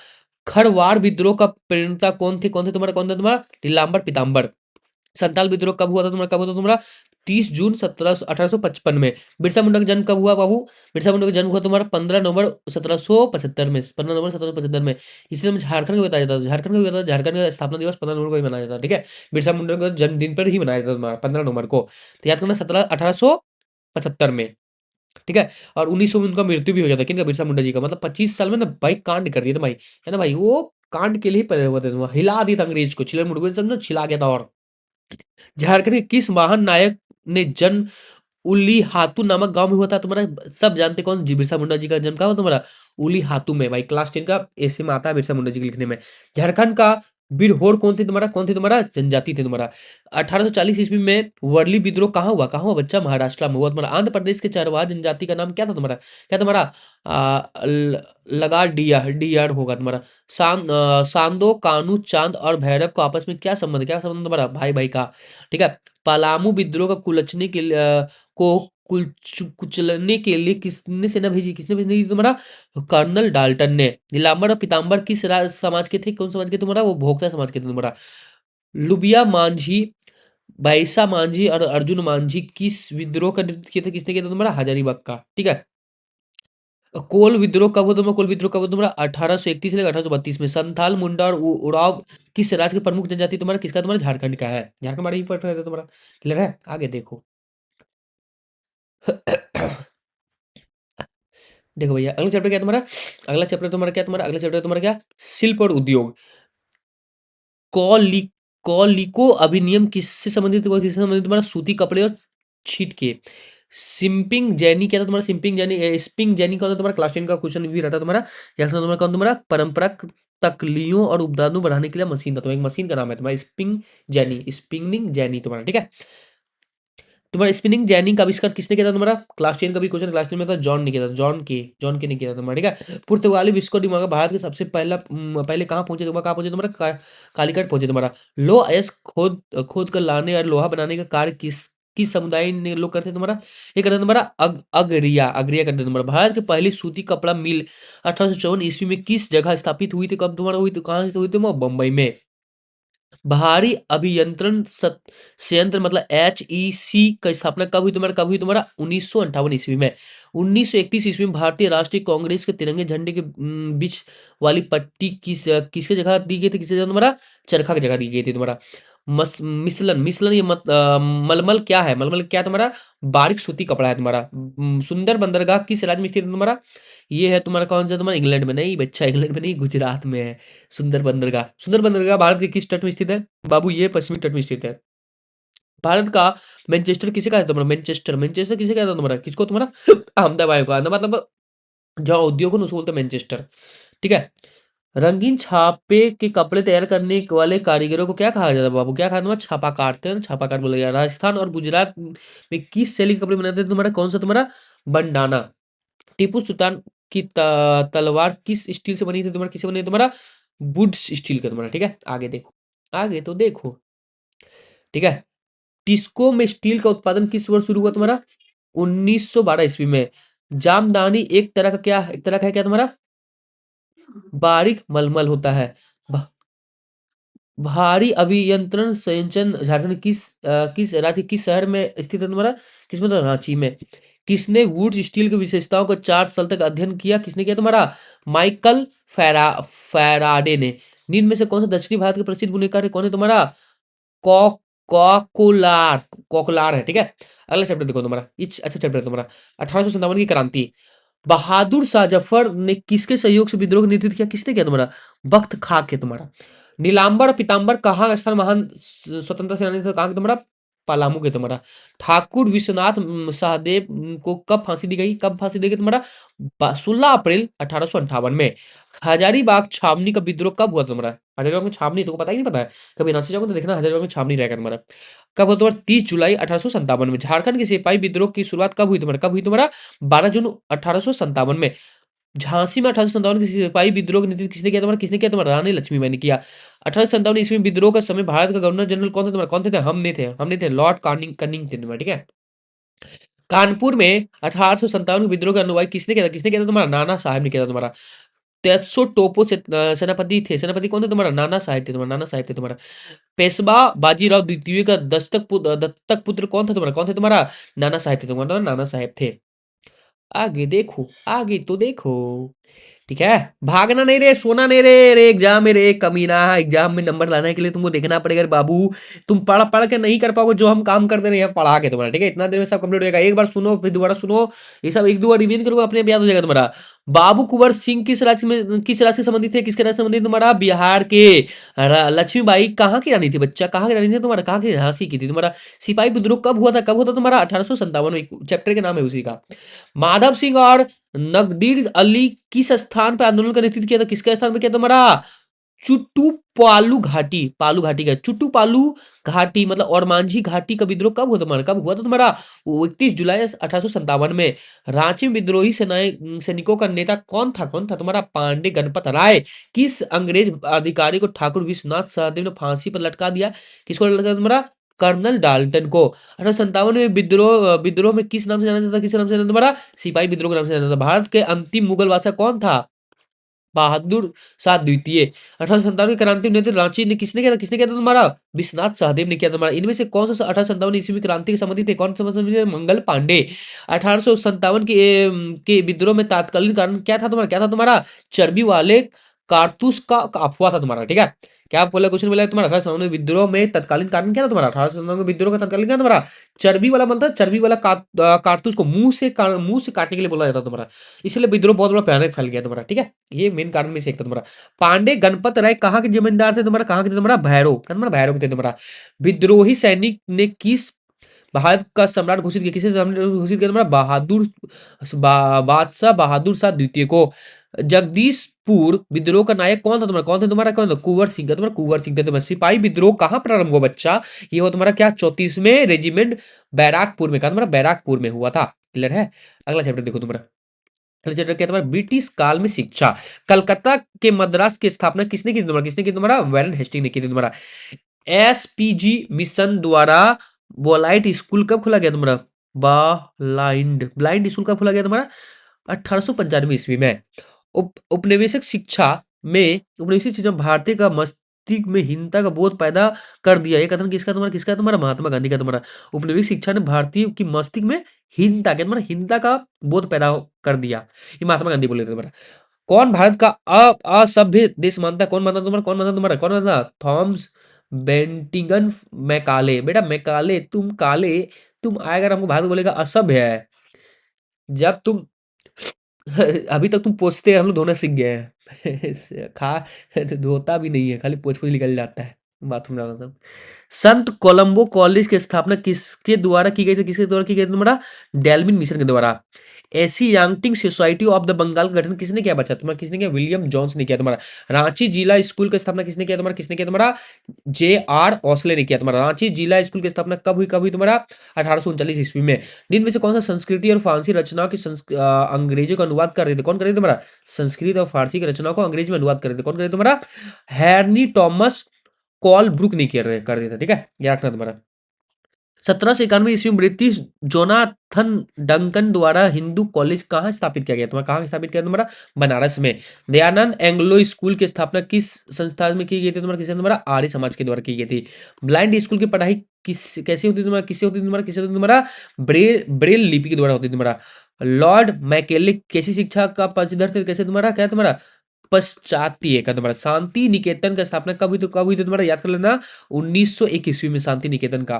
खरवार विद्रोह का प्रेरणा कौन थे तुम्हारा? कौन था तुम्हारा? नीलांबर पीताम्बर। संताल विद्रोह कब हुआ था तुम्हारा? कब हुआ था तुम्हारा? 30 जून 1855 में। बिरसा मुंडा का जन्म कब हुआ बाबू? बिरसा मुंडा का जन्म हुआ तुम्हारा 15 नवंबर 1775 में, 15 नवंबर 1775 में। इसलिए हमें झारखंड को बताया जाता है, झारखंड को भी बताया जाता है, झारखंड का स्थापना दिवस 15 नवंबर को ही मनाया जाता है, ठीक है। बिरसा मुंडा का जन्मदिन पर ही मनाया जाता है तुम्हारा 15 नवंबर को। तो याद करना 1875 में, ठीक है। और 1900 में उनका मृत्यु भी हो जाता है, किनका? बिरसा मुंडा जी का। मतलब 25 साल में ना भाई कांड कर दिया था भाई, है ना भाई। वो कांड के लिए ही पड़े हुए थे, हिला दिया था अंग्रेज को, चिलर मुड़गुड़ समझो, छिला गया था। और झारखंड के किस महान नायक ने जन्म उलीहातू नामक गांव में हुआ था तुम्हारा? सब जानते कौन? जी बिरसा मुंडा जी का जन्म कहाँ हुआ तुम्हारा? उलीहातू में भाई। क्लास 10 का ऐसे में आता है बिरसा मुंडा जी के लिखने में। झारखंड का बिरहोर कौन थे तुम्हारा? कौन थे तुम्हारा? जनजाति थे तुम्हारा। 1840 ईस्वी में वर्ली विद्रोह कहाँ हुआ बच्चा? महाराष्ट्र में हुआ तुम्हारा। आंध्र प्रदेश के चरवाहा जनजाति का नाम क्या था तुम्हारा? क्या तुम्हारा? लगा डियार होगा तुम्हारा। सांदो, कानू, चांद और भैरव को आपस में क्या संबंध है? क्या संबंध तुम्हारा? भाई भाई का, ठीक है। पलामू विद्रोह का कुचलने के लिए को कुचलने के लिए किसने सेना भेजी? किसने भेजी तुम्हारा? कर्नल डाल्टन ने। नीलांबर और पीताम्बर किस समाज के थे? कौन समाज के तुम्हारा? वो भोक्ता समाज के थे तुम्हारा। लुबिया मांझी, बैसा मांझी और अर्जुन मांझी किस विद्रोह का नेतृत्व किया था? किसने किया था तुम्हारा? हजारीबाग का, ठीक है। कोल विद्रोह कब हुआ तुम्हारा? कोल विद्रोह कब हुआ तुम्हारा? 1831 से लेकर 1832 में। संथाल, मुंडा और उराव किस राज्य की प्रमुख जनजाति तुम्हारा? किसका? तुम्हारा झारखंड का है। झारखंड बारे ही पढ़ रहे थे तुम्हारा। क्लियर है? आगे देखो। देखो भैया, अगला चैप्टर क्या है तुम्हारा? अगला चैप्टर तुम्हारा क्या? शिल्प और उद्योग। कौली कौलिको अधिनियम किससे संबंधित हुआ? किससे संबंधित तुम्हारा? सूती कपड़े और छीट के। सिंपिंग जैनी क्या था तुम्हारा? स्पिंग जैनी कौन था तुम्हारा? क्लास 10 का क्वेश्चन भी रहता है तुम्हारा। या फिर तुम्हारा कौन? तुम्हारा परंपरागत तकलियों और उपदानों बढ़ाने के लिए मशीन था, तो एक मशीन का नाम है तुम्हारा स्पिनिंग जैनी तुम्हारा, ठीक है। तुम्हारा स्पिनिंग जैनी का आविष्कार किसने किया था तुम्हारा? क्लास 10 का भी क्वेश्चन क्लास 10 में था, जॉन ने किया था, जॉन के ने किया था तुम्हारा, ठीक है। पुर्तगाली विस्को डी गामा भारत के सबसे पहले कहाँ पहुंचे तुम्हारा? कहाँ पहुंचे तुम्हारा? कालीकट पहुंचे तुम्हारा। लो अयस्क खोद खोद कर लाने और लोहा बनाने का कार्य किस समुदाय ने लोग करते हैं तुम्हारा? ये करते हैं तुम्हारा अगरिया करते हैं तुम्हारा। भारत की पहली सूती कपड़ा मिल 1854 ईस्वी में किस जगह स्थापित हुई थी? कब तुम्हारा हुई थी? कहाँ से हुई थी? वो बम्बई में। भारी अभियंत्रण संयंत्र मतलब HEC का स्थापना कब हुई तुम्हारा, 1958 ईस्वी में। 1931 ईस्वी में भारतीय राष्ट्रीय कांग्रेस के तिरंगे झंडे के बीच वाली पट्टी किसके जगह दी गई थी, किसके जगह तुम्हारा, चरखा की जगह दी गई थी तुम्हारा। मिसलन मिसलन ये मलमल क्या है, मलमल क्या है तुम्हारा, बारीक सूती कपड़ा है तुम्हारा। सुंदर बंदरगाह किस राज्य में स्थित है तुम्हारा, ये है तुम्हारा कौन सा तुम्हारा, इंग्लैंड में नहीं बच्चा, इंग्लैंड में नहीं, गुजरात में है सुंदर बंदरगाह। सुंदर बंदरगाह भारत के किस तट में स्थित है बाबू, ये पश्चिमी तट में स्थित है। भारत का मैनचेस्टर किसे कहा जाता है तुम्हारा, मैनचेस्टर, मैनचेस्टर किसे कहा जाता है तुम्हारा, किसको तुम्हारा, अहमदाबाद को, अहमदाबाद मतलब जहाँ उद्योग है उसको बोलते हैं मैनचेस्टर। ठीक है। रंगीन छापे के कपड़े तैयार करने वाले कारीगरों को क्या कहा जाता है बाबू, क्या कहा तुम्हारा, छापा काटते हैं, छापा काट बोला जाता है। राजस्थान और गुजरात में किस शैली के कपड़े बनाते हैं तुम्हारा, कौन सा तुम्हारा, बंडाना। टीपू सुल्तान की तलवार किस स्टील से बनी थी तुम्हारा, किससे बनी थी तुम्हारा, वुड्स स्टील का तुम्हारा। ठीक है, आगे देखो, आगे तो देखो। ठीक है। टिस्को में स्टील का उत्पादन किस वर्ष शुरू हुआ तुम्हारा, 1912 ईस्वी में। जामदानी एक तरह का क्या, एक तरह का है क्या तुम्हारा, बारीक मलमल होता है। भा- भारी अभियंत्रण संचयन झारखंड किस राज्य किस शहर में स्थित है तुम्हारा, किस मतलब रांची में। किसने वुड्स स्टील की विशेषताओं को 4 साल तक अध्ययन किया, किसने किया तुम्हारा, माइकल फैराडे ने। निम्न में से कौन सा दक्षिणी भारत के प्रसिद्ध बुनकर है, कौन है तुम्हारा, कॉ कॉकुलार, कॉकुलार है। ठीक है। अगला चैप्टर देखो तुम्हारा, ये अच्छा चैप्टर है तुम्हारा, 1857 की क्रांति। बहादुर शाह जफर ने किसके सहयोग से विद्रोह का नेतृत्व किया, किसने किया तुम्हारा, बख्त खां के तुम्हारा। नीलांबर पीतांबर कहाँ स्थान महान स्वतंत्रता सेनानी थे, कहाँ के तुम्हारा, पलामू के तुम्हारा। ठाकुर विश्वनाथ सहदेव को कब फांसी दी गई, कब फांसी दी गई तुम्हारा, 16 अप्रैल 1858 में। हजारीबाग छावनी का विद्रोह कब हुआ तुम्हारा, हजारीबाग में छावनी तुमको पता ही नहीं पता है, कभी रांची जाओगे तो देखना हजारीबाग में छावनी रहेगा तुम्हारा। कब हुआ तुम्हारा, 30 जुलाई 1857 में। झारखंड के सिपाही विद्रोह की शुरुआत कब हुई तुम्हारा, कब हुई तुम्हारा, 12 जून 1857 में। झांसी में 1857 के सिपाही विद्रोह का नेतृत्व किसने किया तुम्हारा, किसने किया तुम्हारा, रानी लक्ष्मीबाई ने किया। 1857 ईस्वी में विद्रोह का समय भारत का गवर्नर जनरल कौन थे तुम्हारा, कौन थे, हम नहीं थे, लॉर्ड कनिंग थे तुम्हारा। ठीक है। कानपुर में 1857 के विद्रोह का अनुवाई किसने किया था तुम्हारा, नाना साहब ने किया था तुम्हारा। 1300 टोपो से सेनापति थे, सेनापति कौन थे तुम्हारा, नाना साहेब थे तुम्हारा, नाना साहेब थे तुम्हारा। पेशवा बाजीराव द्वितीय का दत्तक पुत्र कौन था तुम्हारा, कौन थे तुम्हारा, नाना साहेब थे तुम्हारा, नाना साहेब थे। आगे देखो, आगे तो देखो। ठीक है। भागना नहीं रे, सोना नहीं रे, रे एग्जाम में रे कमीना, एग्जाम में नंबर लाने के लिए तुमको देखना पड़ेगा रे बाबू। तुम पढ़ पढ़ के नहीं कर पाओगे जो हम काम करते रहे हैं पढ़ा के तुम्हारा। ठीक है, इतना देर में सब कंप्लीट हो जाएगा, एक बार सुनो फिर दोबारा सुनो, ये सब एक दो बार रिवीजन करोगे अपने आप याद हो जाएगा तुम्हारा। बाबू कुंवर सिंह किस राज्य से संबंधित थे, किसके राज्य से संबंधित तुम्हारा, बिहार के। लक्ष्मीबाई कहाँ की रानी थी बच्चा, कहाँ की रानी थी तुम्हारा, कहाँ की, झांसी की थी तुम्हारा। सिपाही विद्रोह कब हुआ था, कब हुआ था तुम्हारा, 1857 में, चैप्टर के नाम है उसी का। माधव सिंह और नगदीर अली किस स्थान पर आंदोलन का नेतृत्व किया था, किसके स्थान पर किया था तुम्हारा, चुट्टू पालू घाटी का, चुट्टू पालू घाटी मतलब और मांझी घाटी का विद्रोह कब हुआ तुम्हारा, कब हुआ था तुम्हारा, 31 जुलाई 1857 में। रांची में विद्रोही सैनिकों का नेता कौन था तुम्हारा, पांडे गणपत राय। किस अंग्रेज अधिकारी को ठाकुर विश्वनाथ सहदेव ने फांसी पर लटका दिया, किसको लटका दिया तुम्हारा, कर्नल डाल्टन को। 1857 में विद्रोह में किस नाम से जाना जाता था, किस नाम से जाना तुम्हारा, सिपाही विद्रोह के नाम से जाना जाता था। भारत के अंतिम मुगल बादशाह कौन था, बहादुर शाह द्वितीय। 1857 की क्रांति में नेतृत्व रांची ने किसने किया था तुम्हारा, विश्वनाथ सहदेव ने किया था तुम्हारा। इनमें से कौन सा 1857 ईस्वी की क्रांति के संबंधित थे, कौन सा संबंधित थे, मंगल पांडे। 1857 के विद्रोह में तात्कालीन कारण क्या था तुम्हारा, चर्बी वाले कारतूस का अफवाह था तुम्हारा। ठीक है। क्या बोला, क्वेश्चन बोला तुम्हारा 1857 विद्रोह में तत्कालीन कारण क्या था तुम्हारा, 1857 विद्रोह का तत्कालीन क्या था तुम्हारा, चर्बी वाला मतलब चर्बी वाला कारतूस को मुंह से काटने के लिए बोला जाता तुम्हारा, इसलिए विद्रोह बहुत बड़ा भयानक फैल गया तुम्हारा। ठीक है, ये मेन कारण में से एक था तुम्हारा। पांडे गणपत राय कहाँ के जमींदार थे तुम्हारा, कहाँ के थे तुम्हारा, भैरव के थे तुम्हारा। विद्रोही सैनिक ने किस भारत का सम्राट घोषित किया, किसे सम्राट घोषित किया तुम्हारा, बादशाह बहादुर शाह द्वितीय को। जगदीशपुर विद्रोह का नायक कौन था तुम्हारा, कौन था, कुंवर सिंह का तुम्हारा, कुंवर सिंह थे तुम्हारा। सिपाही विद्रोह कहाँ प्रारंभ हुआ बच्चा, ये हुआ तुम्हारा क्या, 34वें रेजिमेंट बैराकपुर में, कहा तुम्हारा बैराकपुर में हुआ था। क्लियर है। अगला चैप्टर देखो तुम्हारा, अगला चैप्टर क्या तुम्हारा, ब्रिटिश काल में शिक्षा। कलकत्ता के मद्रास की स्थापना किसने की तुम्हारा, वैरन हेस्टिंग ने की थी तुम्हारा। एसपीजी मिशन द्वारा बोलाइट स्कूल कब खोला गया तुम्हारा, ब्लाइंड ब्लाइंड स्कूल कब खोला गया तुम्हारा, 1895 ईस्वी में। उपनिवेशिक शिक्षा में भारतीय का मस्तिष्क में हीनता का बोध पैदा कर दिया। ये कथन किसका है? तुम्हारा महात्मा गांधी का। तुम्हारा उपनिवेशिक शिक्षा ने भारतीय की मस्तिष्क में हीनता क्या तुम्हारा हीनता का बोध पैदा कर दिया। ये महात्मा गांधी बोले थे तुम्हारा। कौन भारत का असभ्य देश मानता है? कौन मानता? Thomas Babington Macaulay. बेटा मैकाले, तुम काले, तुम आएगा हमको भारत बोलेगा असभ्य है। जब तुम अभी तक तुम पोछते हम लोग धोना सीख गए हैं खा धोता भी नहीं है, खाली पोछ पोछ निकल जाता है बाथरूम जाना था। संत कोलंबो कॉलेज की स्थापना किसके द्वारा की गई थी? किसके द्वारा की गई थी तुम्हारा? डेल्विन मिशन के द्वारा। ऐसी यांगटिंग सोसाइटी ऑफ द बंगाल का गठन किसने किया बच्चा? तुम्हारा किसने किया? विलियम जोन्स ने किया। तुम्हारा रांची जिला स्कूल की स्थापना किसने किया? तुम्हारा जे आर ओसले ने किया। तुम्हारा रांची जिला स्कूल की स्थापना कब हुई तुम्हारा? 1839 ईस्वी में। निम्न में से कौन सा संस्कृति और फारसी रचनाओं की अंग्रेजी को अनुवाद कर रहे थे? कौन कर रहे थे तुम्हारा? संस्कृत और फारसी की रचनाओं को अंग्रेजी में अनुवाद कर रहे थे। कौन कर रहे थे तुम्हारा? हैरनी टॉमस कॉल ब्रुक नहीं कर रहे थे। ठीक है, याद रखना तुम्हारा। 1791 ईस्वी में ब्रिटिश जोनाथन डंकन द्वारा हिंदू कॉलेज कहाँ स्थापित किया गया? तुम्हारा कहाँ स्थापित किया? तुम्हारा बनारस में। दयानंद एंग्लो स्कूल की स्थापना किस संस्थान में की गई थी? तुम्हारा किसने? तुम्हारा आर्य समाज के द्वारा की गई थी। ब्लाइंड स्कूल की पढ़ाई कैसे होती थी? तुम्हारा किससे होती थी? तुम्हारा ब्रेल लिपि के द्वारा होती थी। तुम्हारा लॉर्ड मैकेले कैसी शिक्षा का पक्षधर थे? कैसे तुम्हारा क्या तुम्हारा? पश्चातीय का। तुम्हारा शांति निकेतन का स्थापना कब हुई थी तुम्हारा? याद कर लेना, 1901 ईस्वी में शांति निकेतन का।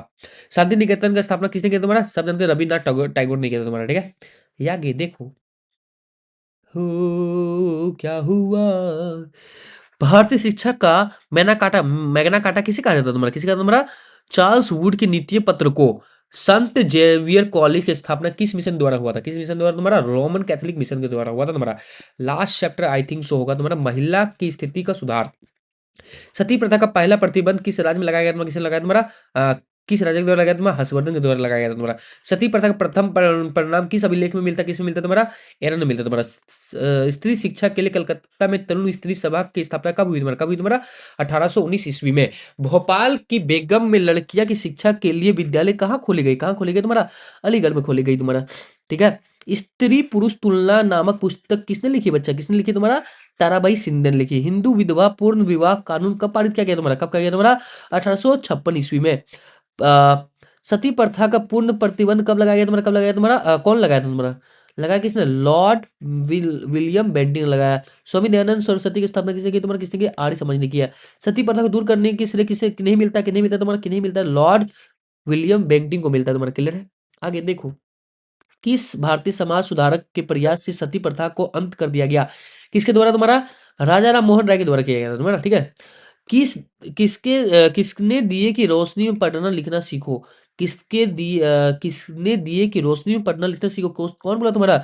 शांति निकेतन का स्थापना किसने किया? तुम्हारा सब जानते हैं, रविन्द्रनाथ टैगोर ने किया था। तुम्हारा ठीक है, आगे देखो। हो क्या हुआ। भारतीय शिक्षा का मैग्ना काटा किसे कहा जाता है? तुम्हारा किसे कहा? तुम्हारा चार्ल्स वुड की नीति पत्र को संत जेवियर कॉलेज की स्थापना किस मिशन द्वारा हुआ था? किस मिशन द्वारा? तुम्हारा रोमन कैथोलिक मिशन के द्वारा हुआ था। तुम्हारा last chapter I think so होगा तुम्हारा, महिला की स्थिति का सुधार। सती प्रथा का पहला प्रतिबंध किस राज्य में लगाया गया? तुम्हारा किसने लगाया? तुम्हारा किस राज्य के द्वारा लगाया? तुम्हारा हर्षवर्धन के द्वारा लगाया गया था। तुम्हारा सती प्रथा का प्रथम परिणाम किस अभिलेख में मिलता है? किस में मिलता है? तुम्हारा एरन में मिलता है। तुम्हारा स्त्री शिक्षा के लिए कलकत्ता में तरुण स्त्री सभा की स्थापना कब हुई? तुम्हारा कब हुई? तुम्हारा 1819 ईस्वी में। भोपाल की बेगम में लड़कियां की शिक्षा के लिए विद्यालय कहाँ खोले गए? कहाँ खोले गए? तुम्हारा अलीगढ़ में खोली गई। तुम्हारा ठीक है। स्त्री पुरुष तुलना नामक पुस्तक किसने लिखी बच्चा? किसने लिखी? तुम्हारा ताराबाई सिंधे ने लिखी। हिंदू विधवा पूर्ण विवाह कानून कब पारित किया गया? तुम्हारा कब किया गया? तुम्हारा 1856 ईस्वी में। अ, सती प्रथा का पूर्ण प्रतिबंध कब लगाया गया? तुम्हारा कब लगाया? तुम्हारा कौन लगाया था? तुम्हारा लगाया किसने? लॉर्ड विलियम बेंटिंग ने लगाया। स्वामी दयानंद सरस्वती की स्थापना किसने की? तुम्हारा किसने की? आर्य समाज ने किया। सती प्रथा को दूर करने के श्रेय किसे नहीं मिलता? कि नहीं मिलता? तुम्हारा कि नहीं मिलता? लॉर्ड विलियम बेंटिंग को मिलता है। तुम्हारा क्लियर है? आगे देखो। किस भारतीय समाज सुधारक के प्रयास से सती प्रथा को अंत कर दिया गया? किसके द्वारा? तुम्हारा राजा राम मोहन राय के द्वारा किया गया था। तुम्हारा ठीक है। किस किसने दिए कि रोशनी में पढ़ना लिखना सीखो? किसने दिए कि रोशनी में पढ़ना लिखना सीखो? कौन बोला? तुम्हारा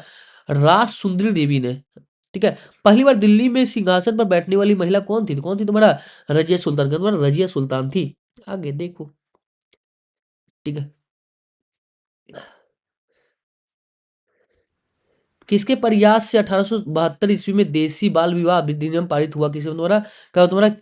राज सुंदरी देवी ने। ठीक है। पहली बार दिल्ली में सिंहासन पर बैठने वाली महिला कौन थी? कौन थी? तुम्हारा रजिया सुल्तान। तुम्हारा रजिया सुल्तान थी। आगे देखो। ठीक है। किसके प्रयास से 1872 ईस्वी में देसी बाल विवाह अधिनियम पारित हुआ? किसे द्वारा? क्या तुम्हारा?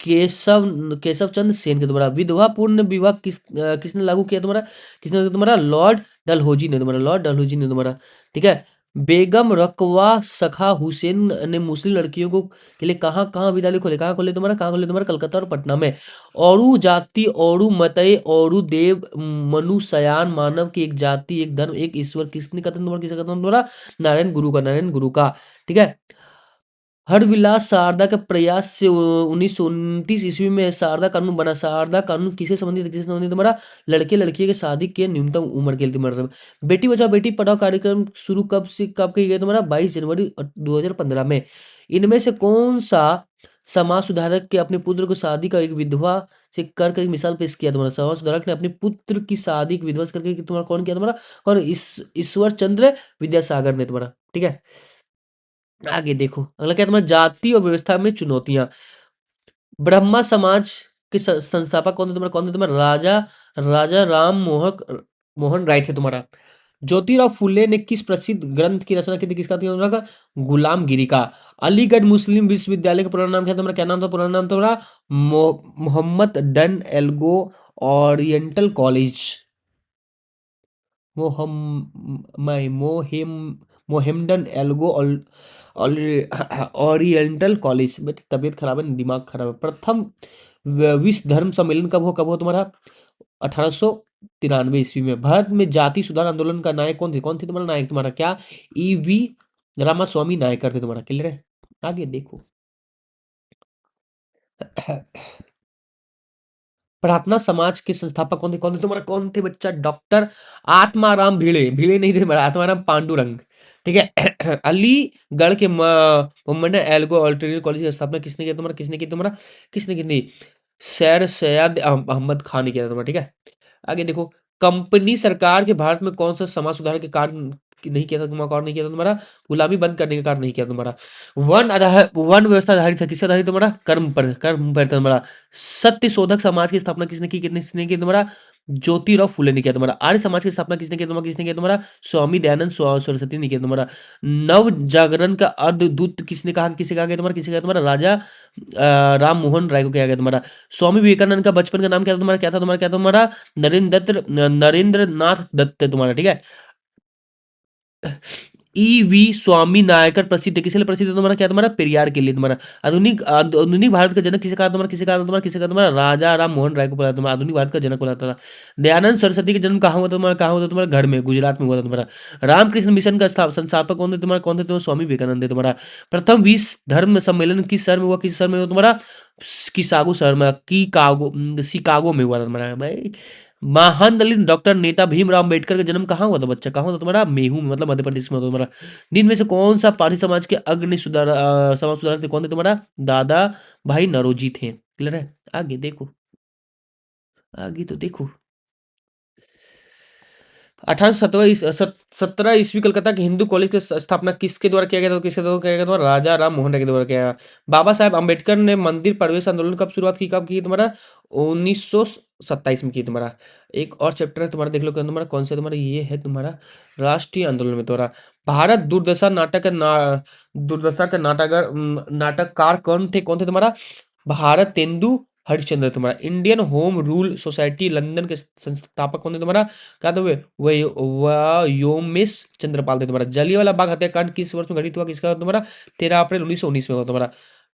केशव केशव चंद्र सेन के द्वारा। विधवा पूर्ण विवाह किसने लागू किया? तुम्हारा किसने? तुम्हारा लॉर्ड डलहौजी ने। तुम्हारा लॉर्ड डलहौजी ने। तुम्हारा ठीक है। बेगम रकवा सखा हुसैन ने मुस्लिम लड़कियों को के लिए कहाँ कहाँ विद्यालय खोले? कहाँ खोले? तुम्हारा कहाँ खोले? तुम्हारा कलकत्ता और पटना में। औरु जाति औरु मतय औरु देव मनुष्यान मानव की एक जाति एक धर्म एक ईश्वर किसने कथन? तुम्हारा किसका कथन? तुम्हारा नारायण गुरु का। ठीक है। हरविलास शारदा के प्रयास से 1929 ईस्वी में शारदा कानून बना। शारदा कानून किसे संबंधित है? किससे संबंधित? तुम्हारा लड़के लड़कियों के शादी के न्यूनतम उम्र के लिए। मतलब बेटी बचाओ बेटी पढ़ाओ कार्यक्रम शुरू कब से कब किया गया? तुम्हारा 22 जनवरी 2015 में। इनमें से कौन सा समाज सुधारक के अपने पुत्र को शादी का एक विधवा से करके एक मिसाल पेश किया? तुम्हारा समाज सुधारक ने अपने पुत्र की शादी एक विधवा से करके तुम्हारा कौन किया? तुम्हारा और ईश्वर चंद्र विद्यासागर ने। तुम्हारा ठीक है। आगे देखो। अगला क्या है? तुम्हारा जाति और व्यवस्था में चुनौतियां। ब्रह्मा समाज के संस्थापक कौन थे? तुम्हारा कौन थे? तुम्हारा राजा राजा राम मोहन राय थे। तुम्हारा ज्योतिराव फुले ने किस प्रसिद्ध ग्रंथ की रचना की थी? किसका थी? तुम्हारा गुलामगिरी का। अलीगढ़ मुस्लिम विश्वविद्यालय का पुराना नाम क्या? तुम्हारा क्या नाम था? पुराना नाम तुम्हारा मोहम्मद डन एल्गो ओरिएंटल कॉलेज। मोहम मोहिम मोहम्मडन एल्गो ओरिएंटल कॉलेज। बेटी तबीयत खराब है, दिमाग खराब है। प्रथम विश्व धर्म सम्मेलन कब हुआ तुम्हारा? 1893 ईस्वी में। भारत में जाति सुधार आंदोलन का नायक कौन थे तुम्हारा नायक? तुम्हारा क्या ईवी रामास्वामी नायकर थे तुम्हारा। क्लियर है? आगे देखो। प्रार्थना समाज के संस्थापक कौन थे तुम्हारा? कौन थे बच्चा? डॉक्टर आत्माराम भिड़े। भिड़े नहीं थे तुम्हारा, आत्माराम पांडुरंग। ठीक है। अलीगढ़ के मोहम्मद एल्गो अल्टरनेटिव कॉलेज की स्थापना किसने किया तुम्हारा? किसने की थी? सैर सैयद अहमद खान ने किया था तुम्हारा। ठीक है। आगे देखो। कंपनी सरकार के भारत में कौन सा समाज सुधार के कार्य नहीं किया था तुम्हारा? कार्य नहीं किया था तुम्हारा? गुलामी बंद करने का कार्य नहीं किया तुम्हारा? वन व्यवस्था आधारित था, किससे आधारित तुम्हारा? कर्म पर था तुम्हारा। सत्य शोधक समाज की स्थापना किसने की तुम्हारा? ज्योतिराव फुले ने किया तुम्हारा। आर्य समाज की स्थापना किसने किया तुम्हारा? स्वामी दयानंद सरस्वती ने किया तुम्हारा। नव जागरण का अर्धदूत किसे कहा गया तुम्हारा? राजा राम मोहन राय को किया गया तुम्हारा। स्वामी विवेकानंद का बचपन का नाम क्या था तुम्हारा? नरेंद्र नाथ दत्त है तुम्हारा। ठीक है। ईवी स्वामी नायकर प्रसिद्ध है, किसके लिए प्रसिद्ध है तुम्हारा? क्या तुम्हारा? पेरियार के लिए तुम्हारा। आधुनिक भारत का जनक किसे कहा तुम्हारा? राजा राम मोहन राय को बोला तुम्हारा आधुनिक भारत का जनक बोला था। दयानंद सरस्वती का जन्म कहाँ हुआ था तुम्हारा? घर में, गुजरात में हुआ था तुम्हारा। रामकृष्ण मिशन का संस्थापक कौन थे? स्वामी विवेकानंद थे तुम्हारा। प्रथम विश्व धर्म सम्मेलन किस शहर में हुआ? तुम्हारा? शिकागो में हुआ था तुम्हारा भाई। महान दलित डॉक्टर नेता भीमराव अम्बेडकर का जन्म कहाँ हुआ था बच्चा? कहाँ हुआ था तुम्हारा? मेहू में, मतलब मध्य प्रदेश में हुआ था तुम्हारा। निम्न में से कौन सा पारसी समाज के समाज सुधारक थे? कौन थे तुम्हारा? दादा भाई नरोजी थे। क्लियर है? आगे देखो। आगे तो देखो। 1817 ईस्वी कलकत्ता के हिंदू कॉलेज की स्थापना किसके द्वारा किया गया था? राजा राम मोहन राय के द्वारा किया गया। बाबा साहेब अम्बेडकर ने मंदिर प्रवेश आंदोलन कब शुरुआत की? कब की तुम्हारा? 1927 में की तुम्हारा। एक और चैप्टर है तुम्हारा, देख लो तुम्हारा कौन सा तुम्हारा? ये है तुम्हारा राष्ट्रीय आंदोलन में तुम्हारा। भारत दुर्दशा का नाटककार कौन थे तुम्हारा? भारत तेंदु हरिश्चंद्र तुम्हारा। Indian home rule society London के संस्थापक कौन थे तुम्हारा? क्या तो व्योमेश चंद्रपाल थे तुम्हारा। जलियांवाला बाग हत्याकांड किस वर्ष में घटित हुआ? किसका तुम्हारा? 13 अप्रैल 1919 में हुआ तुम्हारा।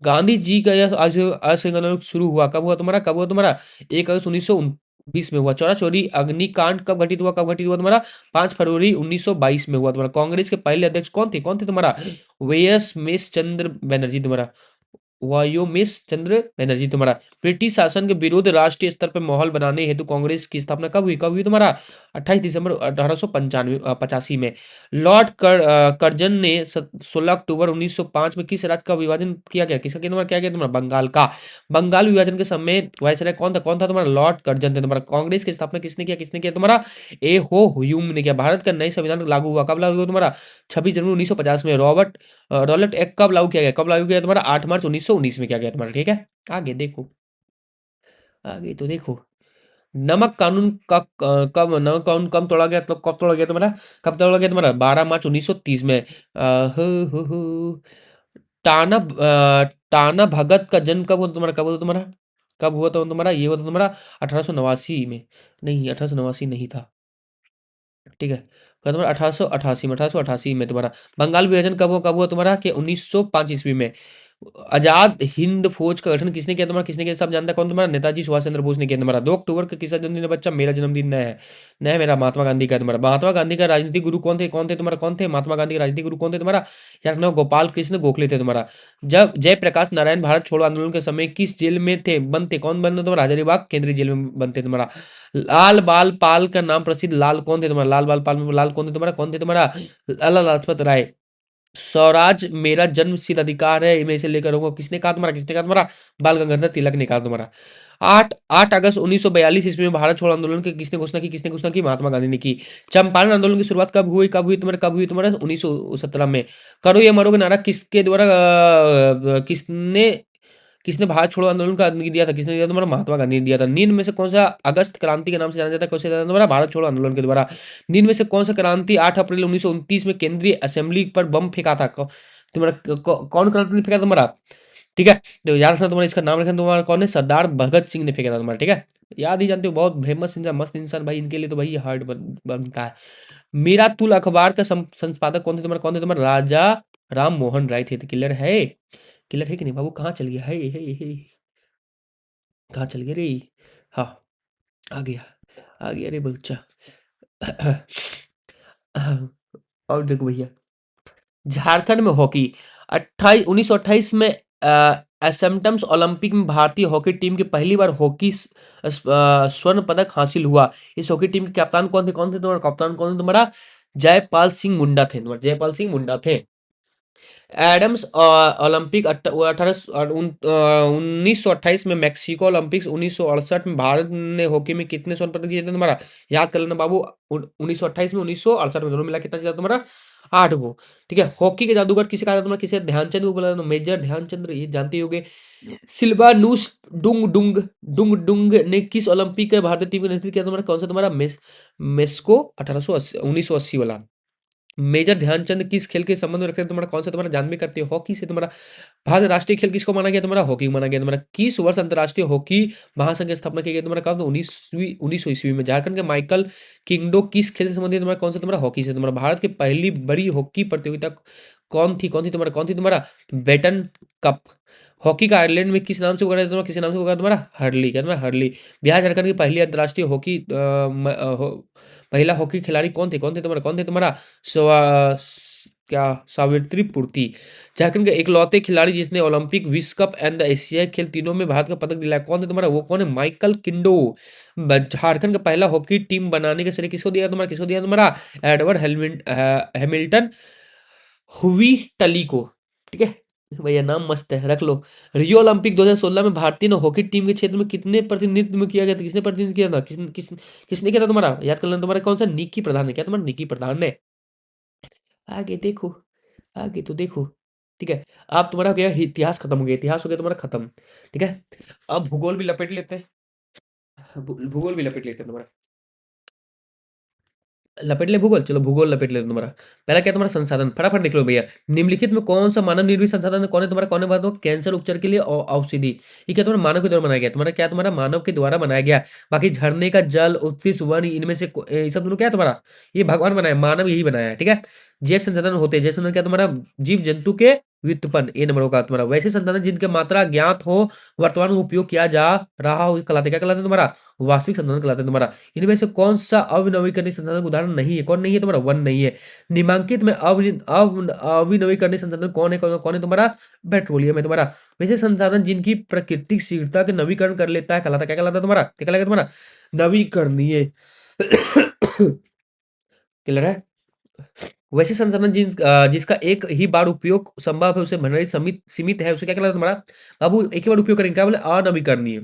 गांधी जी का यह असहयोग आंदोलन शुरू हुआ कब हुआ तुम्हारा? 1 अगस्त 1920 में हुआ। चौरा चौरी अग्निकांड कब घटित हुआ तुम्हारा? 5 फरवरी 1922 में हुआ तुम्हारा। कांग्रेस के पहले अध्यक्ष कौन थे तुम्हारा? व्योमेश चंद्र बनर्जी तुम्हारा। वायोमेश चंद्र बनर्जी तुम्हारा। ब्रिटिश शासन के विरुद्ध राष्ट्रीय स्तर पर माहौल बनाने हेतु कांग्रेस की स्थापना कब हुई तुम्हारा? 28 दिसंबर 1885 में। लॉर्ड कर्जन ने 16 अक्टूबर 1905 में किस राज्य का विभाजन किया गया? किसका तुम्हारा क्या गया तुम्हारा? बंगाल का। बंगाल विभाजन के समय वायसराय कौन था तुम्हारा? लॉर्ड कर्जन थे तुम्हारा। कांग्रेस की स्थापना किसने किया तुम्हारा? ए हो ह्यूम ने किया। भारत का नई संविधान लागू हुआ कब? लागू हुआ तुम्हारा? 26 जनवरी 1950 में। रॉलेट एक्ट कब लागू किया तुम्हारा? 8 मार्च 1919 में किया गया तुम्हारा। ठीक है। आगे देखो। आगे तो देखो। नमक कानून कब तोड़ा गया? तो कब तोड़ा गया तुम्हारा? 12 मार्च 1930 में। टाना भगत का जन्म कब हुआ था तुम्हारा? ये हुआ था तुम्हारा 1889 में। नहीं, 1889 नहीं था। ठीक है। कब तुम्हारा? 1888 में तुम्हारा। बंगाल विभाजन कब हुआ तुम्हारा? कि 1905 ईस्वी में। आजाद हिंद फौज का गठन किसने किया तुम्हारा? सब जानता है कौन तुम्हारा? नेताजी सुभाष चंद्र बोस ने किया तुम्हारा। 2 अक्टूबर का किसका जन्मदिन है बच्चा? मेरा जन्मदिन न है मेरा, महात्मा गांधी का है तुम्हारा। महात्मा गांधी का राजनीतिक गुरु कौन थे तुम्हारा? महात्मा गांधी के राजनीतिक गुरु कौन थे तुम्हारा? यार नाम गोपाल कृष्ण गोखले थे तुम्हारा। जब जयप्रकाश नारायण भारत छोड़ो आंदोलन के समय किस जेल में बंद थे? कौन बंद थे तुम्हारा? हजारीबाग केंद्रीय जेल में बंद थे तुम्हारा। लाल बाल पाल का नाम प्रसिद्ध लाल कौन थे तुम्हारा? लाल बाल पाल में लाल कौन थे तुम्हारा? लाला लाजपत राय। स्वराज मेरा जन्मसिद्ध अधिकार है, मैं इसे लेकर रहूंगा, किसने कहा तुम्हारा? बाल गंगाधर तिलक ने कहा तुम्हारा। 8 अगस्त 1942 ईस्वी में भारत छोड़ो आंदोलन की किसने घोषणा की? महात्मा गांधी ने की। चंपारण आंदोलन की शुरुआत कब हुई तुम्हारा? 1917 में। करो या मरो का नारा किसने किसने भारत छोड़ो आंदोलन का दिया था? किसने दिया तुम्हारा? महात्मा गांधी ने दिया था। निम्न में से कौन सा अगस्त क्रांति के नाम से जाना जाता है? कैसे जाना तुम्हारा? भारत छोड़ो आंदोलन के द्वारा। निम्न में से कौन सा क्रांति 8 अप्रैल 1929 में केंद्रीय असेंबली पर बम फेंका था? तुम्हारा कौन क्रांति फेंका तुम्हारा? ठीक है। तो याद रखना तुम्हारा, इसका नाम रखना तुम्हारा कौन है, सरदार भगत सिंह ने फेंका था तुम्हारा, ठीक है। याद ही जानते हो, बहुत फेमस इंसान, मस्त इंसान भाई, इनके लिए तो भाई हार्ड बनता है। मीरातुल अखबार का संपादक कौन थे तुम्हारा, कौन थे तुम्हारा, राजा राम मोहन राय थे। तो क्लियर है, क्लियर है कि नहीं बाबू, कहाँ चल गया है, कहाँ चल गया रे। हाँ, आ गया, आ गया रे बच्चा। और देखो भैया, झारखंड में हॉकी 1928 में एसेम्पटम्स ओलंपिक में भारतीय हॉकी टीम की पहली बार हॉकी स्वर्ण पदक हासिल हुआ। इस हॉकी टीम के कप्तान कौन थे, कौन थे तुम्हारा कप्तान, कौन थे तुम्हारा, जयपाल सिंह मुंडा थे तुम्हारे, जयपाल सिंह मुंडा थे। एडम्स ओलंपिक 1928 में, मैक्सिको ओलंपिक्स 1968 में भारत ने हॉकी में कितने स्वर्ण पदक जीते तुम्हारा, याद कर लेना बाबू। 1928 में, 1968 में, दोनों मिला कितना जीता तुम्हारा, 8 को। ठीक है। हॉकी के जादूगर किसे कहा जाता है तुम्हारा, किसे, ध्यानचंद को बोला जाता है, मेजर ध्यानचंद्र, ये जानते ही होगे। सिल्वानूस डुंग डुंग डुंग डुंग ने किस ओलंपिक के भारतीय टीम का नेतृत्व किया तुम्हारा, कौन सा तुम्हारा, मेस्को 1880 1980 वाला। मेजर ध्यानचंद किस खेल के संबंध में रखते हैं तुम्हारा, कौन सा तुम्हारा, जान भी करते हो, हॉकी से तुम्हारा। भारत राष्ट्रीय खेल किसको माना गया तुम्हारा, हॉकी को माना गया तुम्हारा। किस वर्ष अंतर्राष्ट्रीय हॉकी महासंघ की स्थापना की गई तुम्हारा, कब, 1900 ईस्वी में। झारखंड के माइकल किंगडो किस खेल से संबंधित है तुम्हारा, कौन सा तुम्हारा, हॉकी से तुम्हारा। भारत की पहली बड़ी हॉकी प्रतियोगिता कौन थी तुम्हारा, बेटन कप। हॉकी का आयरलैंड में किस नाम से पुकारा जाता है तुम्हारा, किसी नाम से पुकारा तुम्हारा, हर्ली, क्या तुम्हारा, हर्ली। बिहार झारखंड की पहली अंतर्राष्ट्रीय हॉकी महिला हॉकी खिलाड़ी कौन थे तुम्हारा, कौन थे तुम्हारा, स्वा- क्या, सावित्री पूर्ति। झारखंड के इकलौते खिलाड़ी जिसने ओलंपिक, विश्व कप एंड द एशियाई खेल तीनों में भारत का पदक दिलाया, कौन थे तुम्हारा, वो कौन है, माइकल किंडो। झारखंड का पहला हॉकी टीम बनाने का श्रेय किसको दिया तुम्हारा, किसको दिया तुम्हारा, एडवर्ड हैमिल्टन हुई टली को। ठीक है भैया, नाम मस्त है, रख लो। रियो ओलंपिक 2016 में भारतीय हॉकी टीम के क्षेत्र में कितने प्रतिनिधित्व में किया गया था, किसने प्रतिनिधित्व किया था, किसने किया था तुम्हारा, याद कर लेना। तुम्हारा कौन सा, निकी प्रधान ने, क्या तुम्हारा, निकी प्रधान ने। आगे देखो, आगे तो देखो। ठीक है। अब तुम्हारा हो गया इतिहास, खत्म हो गया, इतिहास हो गया तुम्हारा खत्म। ठीक है। अब भूगोल भी लपेट लेते हैं, भूगोल भी लपेट लेते हैं तुम्हारा, लपेट ले भूगोल, चलो भूगोल लपेट ले तुम्हारा। पहला क्या तुम्हारा, संसाधन, फटाफट देख लो भैया। निम्नलिखित में कौन सा मानव निर्मित संसाधन है, कौन है तुम्हारा, कौन है बात हो, कैंसर उपचार के लिए औषधि। ये क्या तुम्हारा, मानव के द्वारा बनाया गया तुम्हारा, क्या तुम्हारा, मानव के द्वारा बनाया गया। बाकी झरने का जल, उत्कृष्ट वन, इनमें से ये सब दोनों क्या है तुम्हारा, ये भगवान बनाया, मानव यही बनाया है। ठीक है। जैव संसाधन होते हैं, जैव संसाधन क्या तुम्हारा, जीव जंतु के व्युत्पन्न, ये नंबर होगा तुम्हारा। वैसे संसाधन जिनके मात्रा ज्ञात हो, वर्तमान में उपयोग किया जा रहा हो, कहलाते, क्या कहलाते हैं तुम्हारा, वास्तविक संसाधन कहलाते हैं तुम्हारा। इनमें से कौन सा अविनवीकरणीय संसाधन का उदाहरण नहीं है, कौन नहीं है तुम्हारा, वन नहीं है। निम्नांकित में अविनवीकरणीय संसाधन कौन है, कौन है तुम्हारा, पेट्रोलियम है तुम्हारा। वैसे संसाधन जिनकी प्राकृतिक शीघ्रता के नवीकरण कर लेता है, कहलाता, क्या कहलाता है तुम्हारा, क्या कहलाता है तुम्हारा, नवीकरणीय। क्लियर है। वैसे संसाधन जिसका एक ही बार उपयोग संभव है, उसे भंडारित सीमित सीमित है, उसे क्या कहलाता है तुम्हारा, बाबू एक ही बार उपयोग करेंगे, क्या बोले, अनवीकरणीय,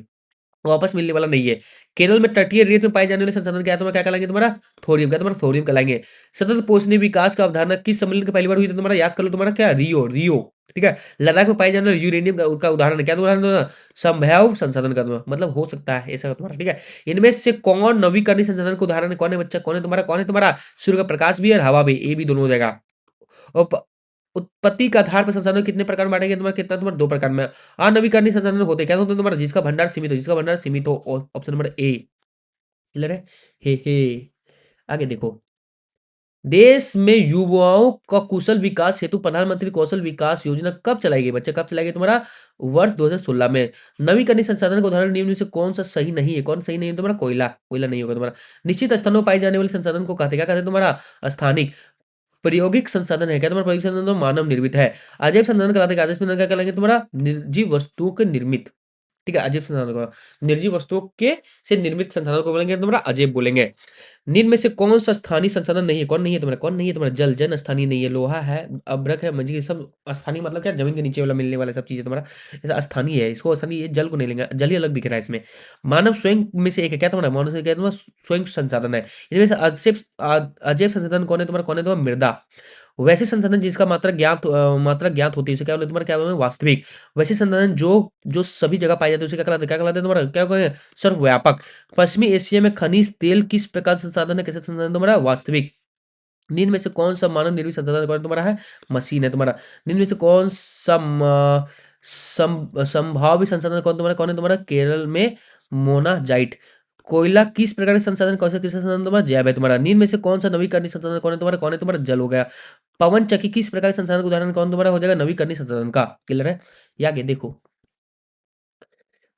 वापस मिलने वाला नहीं है। केरल में तटीय रेत में पाए जाने वाले संसाधन क्या है तुम्हारा, क्या कहलाएंगे तुम्हारा, थोरियम, क्या तुम्हारा, थोरियम कहलाएंगे। सतत पोषणीय विकास का अवधारणा किस सम्मेलन के पहली बार हुई थी तुम्हारा, याद कर लो तुम्हारा, क्या, रियो, रियो। ठीक है। लद्दाख में पाए जाने वाले यूरेनियम का उदाहरण है, क्या उदाहरण तुम्हारा? संभव संसाधन का तुम्हारा, मतलब हो सकता है ऐसा तुम्हारा। ठीक है। इनमें से कौन नवीकरणीय संसाधन का उदाहरण है, कौन है बच्चा, कौन है तुम्हारा, कौन है तुम्हारा, सूर्य का प्रकाश भी और हवा भी, ये भी दोनों हो जाएगा। और उत्पत्ति के आधार पर संसाधन कितने प्रकार में बांटे गए तुम्हारा, कितना तुम्हारा, दो प्रकार में। अनवीकरणीय संसाधन होते हैं, क्या होते हैं तुम्हारा, जिसका भंडार सीमित हो, जिसका भंडार सीमित हो, ऑप्शन नंबर ए। क्लियर है। हे आगे देखो। देश में युवाओं का कुशल विकास हेतु प्रधानमंत्री कौशल विकास योजना कब चलाई गई बच्चा, कब चलाई गई तुम्हारा, वर्ष 2016 में। नवीकरणीय संसाधन का उदाहरण निम्न में से कौन सा सही नहीं है, कौन सही नहीं है तुम्हारा, कोयला, कोयला नहीं होगा तुम्हारा। निश्चित स्थानों पर पाए जाने वाले संसाधन को कहते हैं, क्या कहते हैं तुम्हारा, स्थानिक। प्रायोगिक संसाधन है, क्या तुम्हारा प्रायोगिक संसाधन, तो मानव निर्मित है। अजैव संसाधन कहलाते हैं, अजैव संसाधन क्या कहलाएंगे तुम्हारा, निर्जीव वस्तुओं के निर्मित। ठीक है। अजैव संसाधन को, निर्जीव वस्तुओं के से निर्मित संसाधन को बोलेंगे तुम्हारा, अजैव बोलेंगे। निम्न में से कौन सा स्थानीय संसाधन नहीं है, कौन नहीं है तुम्हारा, कौन नहीं है तुम्हारा, जल, जन स्थानीय नहीं है, लोहा है, अभ्रक है, मंजरी, सब स्थानीय, मतलब क्या, जमीन के नीचे वाला मिलने वाला सब चीजें तुम्हारा ऐसा स्थानीय है, इसको स्थानीय, ये जल को नहीं लेंगे, जल ही अलग दिख रहा है इसमें। मानव स्वयं में से एक है, क्या तुम्हारा, मानव स्वयं क्या है तुम्हारा, स्वयं संसाधन है। इनमें से अजैव संसाधन कौन है तुम्हारा, कौन है तुम्हारा, मृदा। वैसे संसाधन जिसका मात्रा ज्ञात होती है, उसे क्या बोलते हैं तुम्हारा, क्या बोलते हैं, वास्तविक। वैसे संसाधन जो जो सभी जगह पाए जाते हैं, उसे क्या कहलाते हैं, क्या कहलाते हैं तुम्हारा, क्या कहते हैं, सर्वव्यापक। पश्चिमी एशिया में खनिज तेल किस प्रकार संसाधन है, कैसे संसाधन तुम्हारा, वास्तविक। निम्न में से कौन सा मानव निर्मित संसाधन कौन तुम्हारा है, मशीन है तुम्हारा। निम्न में से कौन सा संभाव्य संसाधन कौन है तुम्हारा? केरल में मोनाजाइट। कोयला किस प्रकार के संसाधन, कौन सा किस संसाधन तुम्हारा? जैव है तुम्हारा। नींद में से कौन सा नवीकरणीय संसाधन कौन है तुम्हारा? कौन है तुम्हारा? जल हो गया। पवन चक्की किस प्रकार के संसाधन का उदाहरण कौन तुम्हारा हो जाएगा? नवीकरणीय संसाधन का। क्लियर है? ये आगे देखो।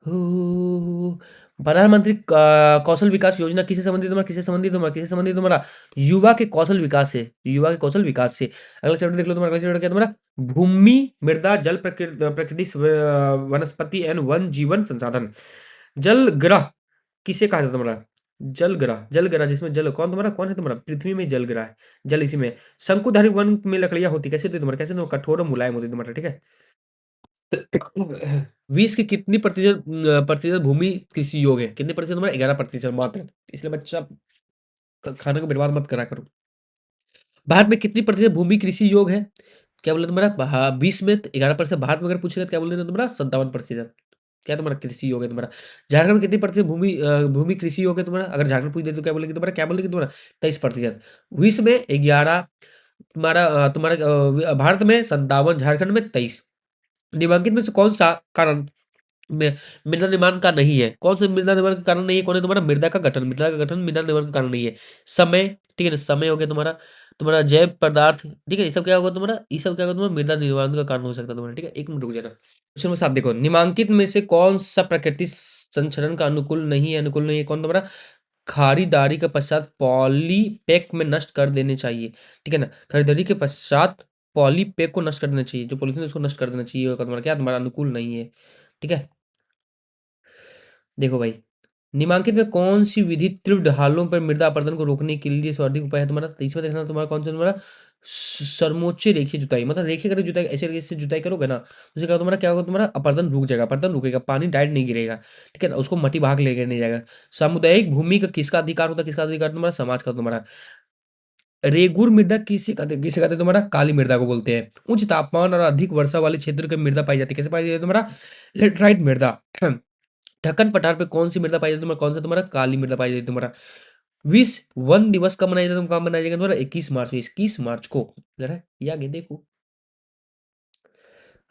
हु, प्रधानमंत्री कौशल विकास योजना किससे संबंधित तुम्हारा? किससे संबंधित तुम्हारा? किससे संबंधित तुम्हारा? युवा के कौशल विकास से। युवा के कौशल विकास से। अगला चैप्टर देख लो तुम्हारा। अगला चैप्टर क्या है तुम्हारा? भूमि, मृदा, जल, प्रकृति, वनस्पति एंड वन जीवन संसाधन। जल ग्रह किसे कहा जाता है तुम्हारा? जल ग्रह। जल ग्रह जिसमें जल कौन तुम्हारा? कौन है तुम्हारा? पृथ्वी में जल ग्रह है। जल इसी में। शंकुधारी वन में लकड़ियां होती कैसे होती है तुम्हारा? कैसे तुम्हारा? कठोर और मुलायम होती है तुम्हारा। ठीक है। विश्व की कितनी प्रतिशत भूमि कृषि योग्य है? कितने प्रतिशत तुम्हारा? 11% मात्र। इसलिए बच्चा खाने को बर्बाद मत करा करो। भारत में कितनी प्रतिशत भूमि कृषि योग्य है? क्या बोले तुम्हारा? 20 में 11%। भारत में अगर पूछेगा तो क्या बोल देना तुम्हारा? 57%। क्या तुम्हारा? कृषि योग्य है तुम्हारा। झारखंड में कितनी प्रतिशत भूमि कृषि योग्य है तुम्हारा? अगर झारखंड पूछ दे तो क्या बोलेंगे तुम्हारा? क्या बोलेंगे तुम्हारा? 23%। विश्व में 11, भारत में 57, झारखंड में 23। निम्नलिखित में से कौन सा कारण मृदा निर्माण का नहीं है? कौन सा मृदा निर्माण का कारण नहीं है? कौन है तुम्हारा? मृदा का गठन। मृदा का गठन मृदा निर्माण का कारण नहीं है। समय, ठीक है ना? समय हो गया तुम्हारा। तुम्हारा जैव पदार्थ, ठीक है, ये सब क्या होगा तुम्हारा? ये सब क्या होगा तुम्हारा? मृदा निर्माण का कारण हो सकता है तुम्हारा। ठीक है, एक मिनट रुक जाना। क्वेश्चन नंबर 7 देखो। निम्नलिखित में से कौन सा प्रकृति संचरण का अनुकूल नहीं है? अनुकूल नहीं है कौन तुम्हारा? खरीदारी के पश्चात पॉलीपैक में नष्ट कर देने चाहिए। ठीक है ना? खरीदारी के पश्चात पॉलीपैक को नष्ट कर देना चाहिए। जो पॉलीथीन है उसको नष्ट कर देना चाहिए। होगा तुम्हारा क्या? तुम्हारा अनुकूल नहीं है। ठीक है। देखो भाई, निम्नलिखित में कौन सी विधि तीव्र ढालों पर मृदा अपरदन को रोकने के लिए सर्वाधिक उपाय है तुम्हारा? तो इसमें देखना तुम्हारा कौन सा तुम्हारा? सर्वोच्च रेखीय जुताई। मतलब रेखीय करो जुताई, ऐसे रेखीय से जुताई करोगे ना तो उससे क्या होगा तुम्हारा? क्या होगा तुम्हारा? अपरदन रुक जाएगा। अपरदन रुकेगा, पानी डायरेक्ट नहीं गिरेगा। ठीक है ना? उसको मटी भाग लेकर नहीं जाएगा। सामुदायिक भूमि का किसका अधिकार होता है? किसका अधिकार? तुम्हारा समाज का तुम्हारा। रेगुर मृदा किसे कहते हैं तुम्हारा? काली मृदा को बोलते हैं। उच्च तापमान और अधिक वर्षा वाले क्षेत्र की मृदा पाई जाती है। कैसे पाई जाती है तुम्हारा? लेटराइट मृदा। ढक्कन पठार पे कौन सी मृदा पाई जाती है तुम्हारा? कौन सा तुम्हारा? काली मृदा पाई जाती है तुम्हारा। विश्व वन दिवस कब मनाया जाता है? कब मनाया जाएगा तुम्हारा? 21 मार्च। 21 मार्च को। जरा ये आगे देखो।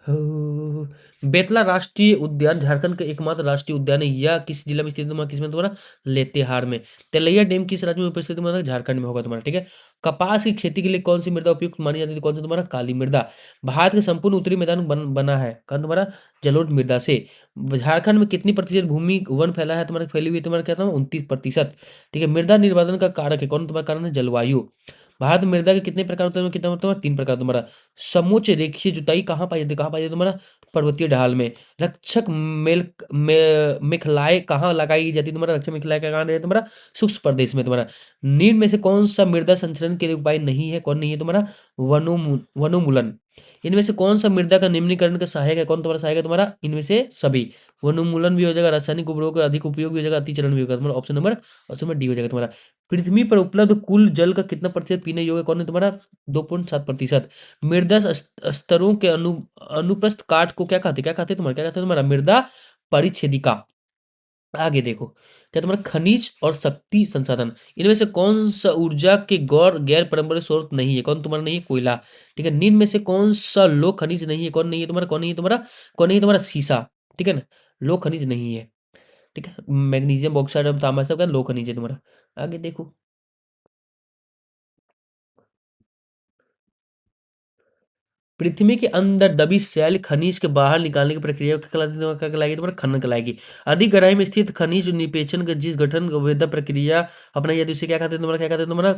हो, बेतला राष्ट्रीय उद्यान झारखंड का एकमात्र राष्ट्रीय उद्यान है। यह किस जिला में स्थित है तुम्हारा? किसमें तुम्हारा? लेतेहार में। तेलैया डैम किस राज्य में उपस्थित है तुम्हारा? झारखंड में होगा तुम्हारा। ठीक है। कपास की खेती के लिए कौन सी मृदा उपयुक्त मानी जाती है? कौन सी तुम्हारा? काली मृदा। भारत के संपूर्ण उत्तरी मैदान बना है कौन तुम्हारा? जलोढ़ मृदा से। झारखंड में कितनी प्रतिशत भूमि वन फैला है तुम्हारा? फैली हुई है तुम्हारा? क्या था? 29%। ठीक है। मृदा निर्वाधन का कारक है कौन तुम्हारा? कारण है जलवायु। भारत में मृदा के कितने प्रकार होते हैं? कितना तुम्हारा? 3 प्रकार तुम्हारा। समोच्च रेखीय जुताई कहाँ पाई जाती है? कहाँ पाई जाती है तुम्हारा? पर्वतीय ढाल में। रक्षक मेखलाएँ कहाँ लगाई जाती है तुम्हारा? रक्षक मेखलाएँ कहाँ है तुम्हारा? शुष्क प्रदेश में तुम्हारा। निम्न में से कौन सा मृदा संचरण के लिए उपाय नहीं है? कौन नहीं है तुम्हारा? वनोन्मूलन। इनमें से कौन सा मृदा का निम्नीकरण का सहायक है? कौन तुम्हारा सहायक है तुम्हारा? इनमें से सभी। वनोन्मूलन भी हो जाएगा, रासायनिक उर्वरकों का अधिक उपयोग भी हो जाएगा, अतिचरण भी होगा तुम्हारा। ऑप्शन नंबर डी हो जाएगा तुम्हारा। पृथ्वी पर उपलब्ध कुल जल का कितना प्रतिशत पीने योग्य कौन है तुम्हारा? 2.7%। मृदा स्तरों के अनुप्रस्थ काट को क्या कहते हैं तुम्हारा? क्या कहते हैं तुम्हारा? मृदा परिच्छेदिका। आगे देखो। क्या तुम्हारा? खनिज और शक्ति संसाधन। इनमें से कौन सा ऊर्जा के गौर गैर पारंपरिक स्रोत नहीं है? कौन तुम्हारा नहीं है? कोयला। ठीक है। निम्न में से कौन सा लोह खनिज नहीं है? कौन नहीं है तुम्हारा? कौन नहीं है तुम्हारा? कौन नहीं है तुम्हारा? सीसा। ठीक है ना? लोह खनिज नहीं है। ठीक है। मैग्नीशियम, बॉक्साइड और तांबा सब का लोह खनिज है तुम्हारा। आगे देखो। पृथ्वी के अंदर दबी शैल खनिज के बाहर निकालने की प्रक्रिया क्या कहलाती है? क्या कहलाएगी तुम्हारा? खनन कहलाएगी। अधिक गहराई में स्थित खनिज निपेचन का जिस गठन वेदा प्रक्रिया अपनाई जाती है उसे क्या कहते हैं तुम्हारा? क्या कहते हैं तुम्हारा?